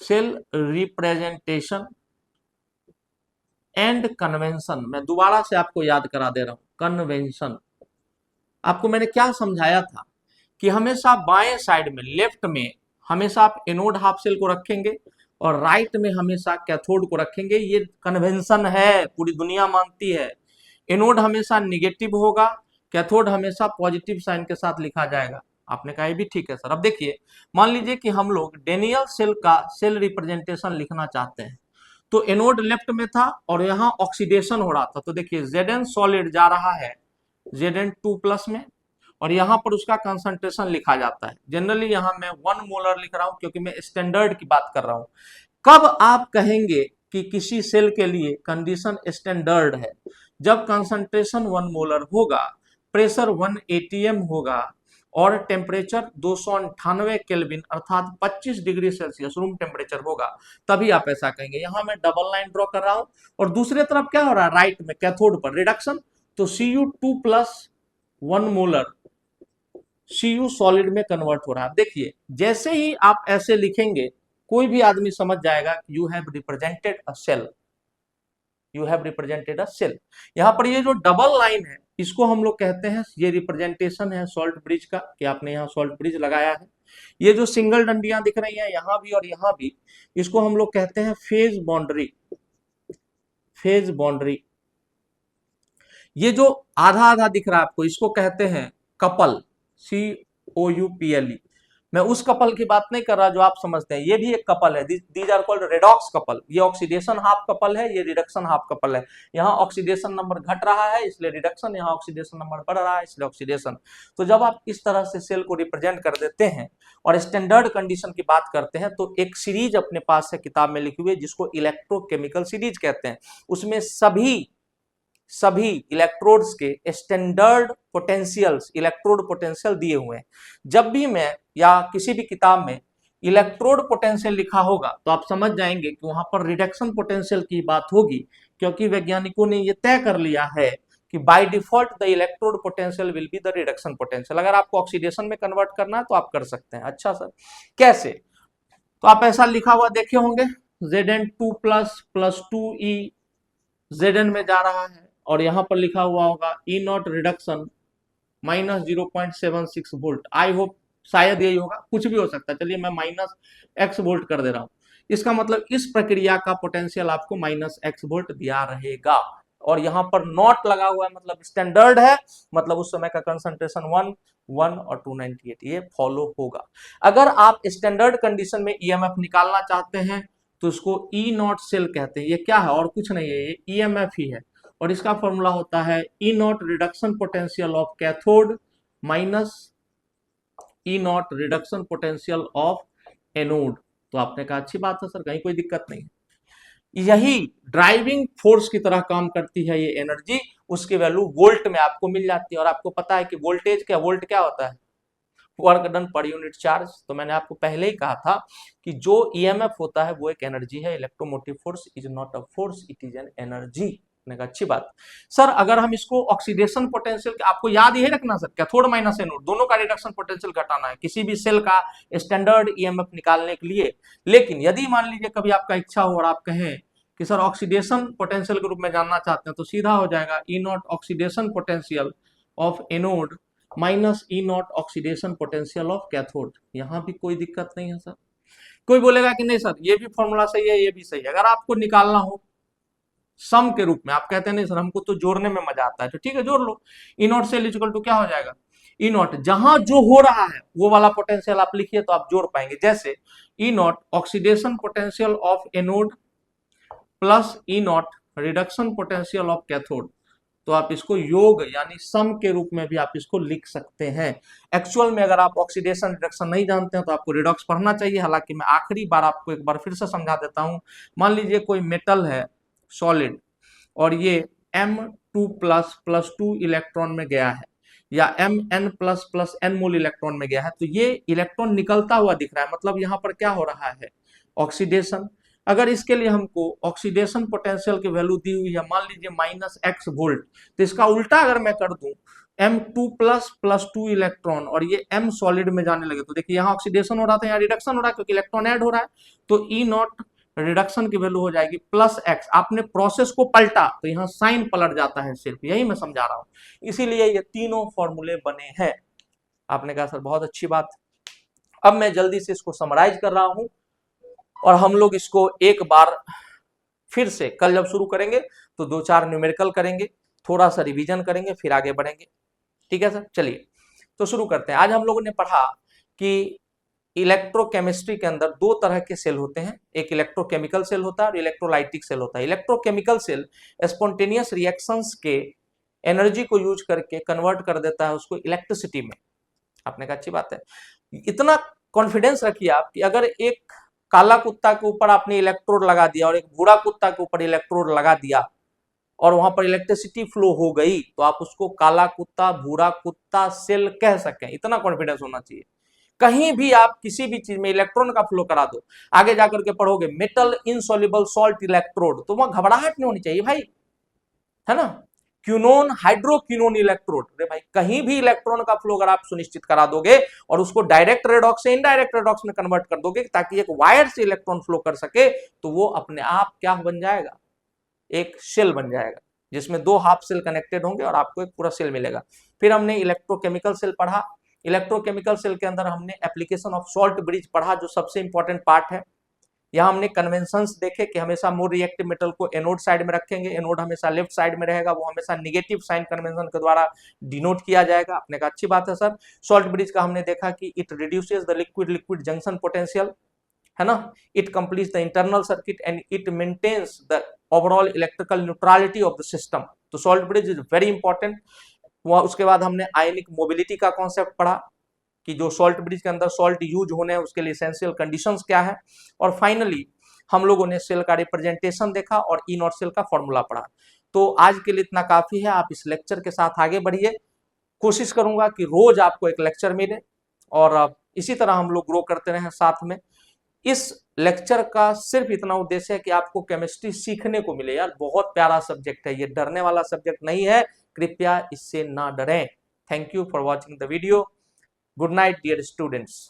cell representation and convention, मैं दोबारा से आपको याद करा दे रहा हूं। कन्वेंशन आपको मैंने क्या समझाया था कि हमेशा बाएं साइड में, लेफ्ट में हमेशा आप एनोड हाफ सेल को रखेंगे और राइट में हमेशा कैथोड को रखेंगे। ये कन्वेंशन है, पूरी दुनिया मानती है। एनोड हमेशा निगेटिव होगा, कैथोड हमेशा पॉजिटिव साइन के साथ लिखा जाएगा। आपने कहा ये भी ठीक है सर। अब देखिए, मान लीजिए कि हम लोग डेनियल सेल का सेल रिप्रेजेंटेशन लिखना चाहते हैं, तो एनोड लेफ्ट में था और यहाँ ऑक्सीडेशन हो रहा था। तो देखिए Zn सॉलिड जा रहा है Zn2 प्लस में, और यहाँ पर उसका कंसंट्रेशन लिखा जाता है। जनरली यहाँ मैं 1 मोलर लिख रहा हूं क्योंकि मैं स्टैंडर्ड की बात कर रहा हूं। कब आप कहेंगे कि किसी सेल के लिए कंडीशन स्टैंडर्ड है? जब कंसंट्रेशन 1 मोलर होगा, प्रेशर 1 एटीएम होगा, और टेम्परेचर 298 केल्विन अर्थात 25 डिग्री सेल्सियस रूम टेम्परेचर होगा, तभी आप ऐसा कहेंगे। यहां मैं डबल लाइन ड्रॉ कर रहा हूं, और दूसरे तरफ क्या हो रहा है, राइट में कैथोड पर रिडक्शन, तो Cu2 plus 1 molar Cu solid में कन्वर्ट हो रहा है। देखिए, जैसे ही आप ऐसे लिखेंगे कोई भी आदमी समझ जाएगा कि you have represented a cell, you have represented a cell. यहां पर ये जो डबल लाइन है इसको हम लोग कहते हैं, ये रिप्रेजेंटेशन है सॉल्ट ब्रिज का, कि आपने यहाँ सॉल्ट ब्रिज लगाया है। ये जो सिंगल डंडियां दिख रही हैं यहां भी और यहां भी, इसको हम लोग कहते हैं फेज बाउंड्री, फेज बाउंड्री। ये जो आधा आधा दिख रहा है आपको इसको कहते हैं कपल, COUPLE। मैं उस कपल की बात नहीं कर रहा जो आप समझते हैं, ये भी एक कपल है, these are called redox couple. ये ऑक्सीडेशन हाफ कपल है, ये रिडक्शन हाफ कपल है। यहाँ ऑक्सीडेशन नंबर घट रहा है इसलिए रिडक्शन, यहाँ ऑक्सीडेशन नंबर बढ़ रहा है इसलिए ऑक्सीडेशन। तो जब आप इस तरह से सेल को रिप्रेजेंट कर देते हैं और स्टैंडर्ड कंडीशन की बात करते हैं, तो एक सीरीज अपने पास है किताब में लिखी हुई जिसको इलेक्ट्रोकेमिकल सीरीज कहते हैं। उसमें सभी इलेक्ट्रोड्स के स्टैंडर्ड पोटेंशियल्स, इलेक्ट्रोड पोटेंशियल दिए हुए हैं। जब भी मैं या किसी भी किताब में इलेक्ट्रोड पोटेंशियल लिखा होगा तो आप समझ जाएंगे कि वहां पर रिडक्शन पोटेंशियल की बात होगी, क्योंकि वैज्ञानिकों ने यह तय कर लिया है कि by default the electrode potential will be the reduction potential. अगर आपको ऑक्सीडेशन में कन्वर्ट करना है तो आप कर सकते हैं। अच्छा सर कैसे? तो आप ऐसा लिखा हुआ देखे होंगे, Zn2 प्लस 2E Zn में जा रहा है और यहां पर लिखा हुआ होगा E not reduction minus 0.76 volt. I hope शायद यही होगा, कुछ भी हो सकता है। चलिए मैं माइनस एक्स वोल्ट कर दे रहा हूं। इसका मतलब इस प्रक्रिया का पोटेंशियल आपको माइनस एक्स वोल्ट दिया रहेगा। और यहाँ पर नॉट लगा हुआ है मतलब स्टैंडर्ड है, मतलब उस समय का कंसंट्रेशन 1 और 298 ये फॉलो होगा। अगर आप स्टैंडर्ड कंडीशन में ईएमएफ निकालना चाहते हैं तो इसको ई नॉट सेल कहते हैं। ये क्या है और कुछ नहीं है, ये ईएमएफ ही है। और इसका फॉर्मूला होता है E naught reduction potential of cathode minus E naught reduction potential of anode. तो आपने कहा अच्छी बात है सर, कहीं कोई दिक्कत नहीं है। यही ड्राइविंग फोर्स की तरह काम करती है ये एनर्जी, उसकी वैल्यू वोल्ट में आपको मिल जाती है। और आपको पता है कि वोल्टेज क्या, वोल्ट क्या होता है, work done per unit charge. तो मैंने आपको पहले ही कहा था कि जो ईएमएफ होता है वो एक एनर्जी है। Electromotive force is not a force, it is an energy. अच्छी बात सर। अगर हम इसको ऑक्सीडेशन पोटेंशियल, आपको याद ही रखना सर, कैथोड माइनस एनोड दोनों का रिडक्शन पोटेंशियल घटाना है किसी भी सेल का स्टैंडर्ड ईएमएफ निकालने के लिए। लेकिन यदि मान लीजिए कभी आपका इच्छा हो और आप कहें कि सर ऑक्सीडेशन पोटेंशियल के रूप में जानना चाहते हैं, तो सीधा हो जाएगा E naught oxidation potential of anode minus E naught oxidation potential of cathode. यहां भी कोई दिक्कत नहीं है सर। कोई बोलेगा कि नहीं सर ये भी फॉर्मूला सही है, ये भी सही है। अगर आपको निकालना हो सम के रूप में, आप कहते हैं नहीं सर हमको तो जोड़ने में मजा आता है, तो ठीक है जोड़ लो। ई नॉट से इक्वल टू क्या हो जाएगा, ई नॉट जहां जो हो रहा है वो वाला पोटेंशियल आप लिखिए तो आप जोड़ पाएंगे। जैसे E naught oxidation potential of anode plus E naught reduction potential of cathode. तो आप इसको योग यानी सम के रूप में भी आप इसको लिख सकते हैं। एक्चुअल में अगर आप ऑक्सीडेशन रिडक्शन नहीं जानते हैं तो आपको रिडॉक्स पढ़ना चाहिए। हालांकि मैं आखिरी बार आपको एक बार फिर से समझा देता हूं। मान लीजिए कोई मेटल है सॉलिड और ये M2 प्लस 2 इलेक्ट्रॉन में गया है या Mn प्लस n मोल इलेक्ट्रॉन में गया है, तो ये इलेक्ट्रॉन निकलता हुआ दिख रहा है, मतलब यहाँ पर क्या हो रहा है, ऑक्सीडेशन। अगर इसके लिए हमको ऑक्सीडेशन पोटेंशियल की वैल्यू दी हुई है मान लीजिए माइनस एक्स वोल्ट, तो इसका उल्टा अगर मैं कर दूं M2 प्लस 2 इलेक्ट्रॉन और ये M सॉलिड में जाने लगे, तो देखिए यहाँ ऑक्सीडेशन हो रहा था, यहाँ रिडक्शन हो रहा है क्योंकि इलेक्ट्रॉन ऐड हो रहा है। तो ई नॉट रिडक्शन की वैल्यू हो जाएगी प्लस एक्स। आपने प्रोसेस को पलटा तो यहाँ साइन पलट जाता है, सिर्फ यही मैं समझा रहा हूं। इसीलिए ये तीनों फॉर्मूले बने हैं। आपने कहा सर बहुत अच्छी बात। अब मैं जल्दी से इसको समराइज कर रहा हूं और हम लोग इसको एक बार फिर से कल जब शुरू करेंगे तो 2-4 न्यूमेरिकल करेंगे, थोड़ा सा रिवीजन करेंगे, फिर आगे बढ़ेंगे। ठीक है सर, चलिए तो शुरू करते हैं। आज हम लोगों ने पढ़ा कि इलेक्ट्रोकेमिस्ट्री के अंदर दो तरह के सेल होते हैं, एक इलेक्ट्रोकेमिकल सेल होता है और इलेक्ट्रोलाइटिक सेल होता है। इलेक्ट्रोकेमिकल सेल स्पॉन्टेनियस रिएक्शंस के एनर्जी को यूज करके कन्वर्ट कर देता है उसको इलेक्ट्रिसिटी में। आपने कहा अच्छी बात है। इतना कॉन्फिडेंस रखिए आप कि अगर एक काला कुत्ता के ऊपर आपने इलेक्ट्रोड लगा दिया और एक भूरा कुत्ता के ऊपर इलेक्ट्रोड लगा दिया और वहां पर इलेक्ट्रिसिटी फ्लो हो गई, तो आप उसको काला कुत्ता भूरा कुत्ता सेल कह सकें। इतना कॉन्फिडेंस होना चाहिए। कहीं भी आप किसी भी चीज में इलेक्ट्रॉन का फ्लो करा दो, आगे जाकर के पढ़ोगे मेटल इनसॉल्युबल सॉल्ट इलेक्ट्रोड, तो वहां घबराहट नहीं होनी चाहिए भाई, है ना। क्यूनोन हाइड्रोक्यूनोन इलेक्ट्रोड, अरे भाई कहीं भी इलेक्ट्रॉन का फ्लो अगर आप सुनिश्चित करा दोगे और उसको डायरेक्ट रेडॉक्स से इनडायरेक्ट रेडॉक्स में कन्वर्ट कर दोगे ताकि एक वायर से इलेक्ट्रॉन फ्लो कर सके, तो वो अपने आप क्या बन जाएगा, एक शेल बन जाएगा जिसमें दो हाफ सेल कनेक्टेड होंगे और आपको एक पूरा सेल मिलेगा। फिर हमने इलेक्ट्रोकेमिकल सेल पढ़ा। इलेक्ट्रोकेमिकल सेल के अंदर हमने एप्लीकेशन ऑफ सॉल्ट ब्रिज पढ़ा, जो सबसे इंपॉर्टेंट पार्ट है। यहाँ हमने कन्वेंशंस देखे कि हमेशा मोर रिएक्टिव मेटल को एनोड साइड में रखेंगे, एनोड हमेशा लेफ्ट साइड में रहेगा, वो हमेशा निगेटिव साइन कन्वेंशन के द्वारा डिनोट किया जाएगा। आपने कहा अच्छी बात है सर। सॉल्ट ब्रिज का हमने देखा कि it reduces the liquid liquid junction potential, है ना, it completes the internal circuit and it maintains the overall electrical neutrality of the system. तो salt bridge is very important. उसके बाद हमने आयनिक मोबिलिटी का कॉन्सेप्ट पढ़ा कि जो सॉल्ट ब्रिज के अंदर सॉल्ट यूज होने हैं उसके लिए एसेंशियल कंडीशंस क्या है, और फाइनली हम लोगों ने सेल का रिप्रेजेंटेशन देखा और ई नॉट सेल का फॉर्मूला पढ़ा। तो आज के लिए इतना काफी है, आप इस लेक्चर के साथ आगे बढ़िए। कोशिश करूंगा कि रोज आपको एक लेक्चर मिले और इसी तरह हम लोग ग्रो करते रहें साथ में। इस लेक्चर का सिर्फ इतना उद्देश्य है कि आपको केमिस्ट्री सीखने को मिले। यार बहुत प्यारा सब्जेक्ट है, ये डरने वाला सब्जेक्ट नहीं है, कृपया इससे ना डरें। Thank you for watching the video. Good night dear students.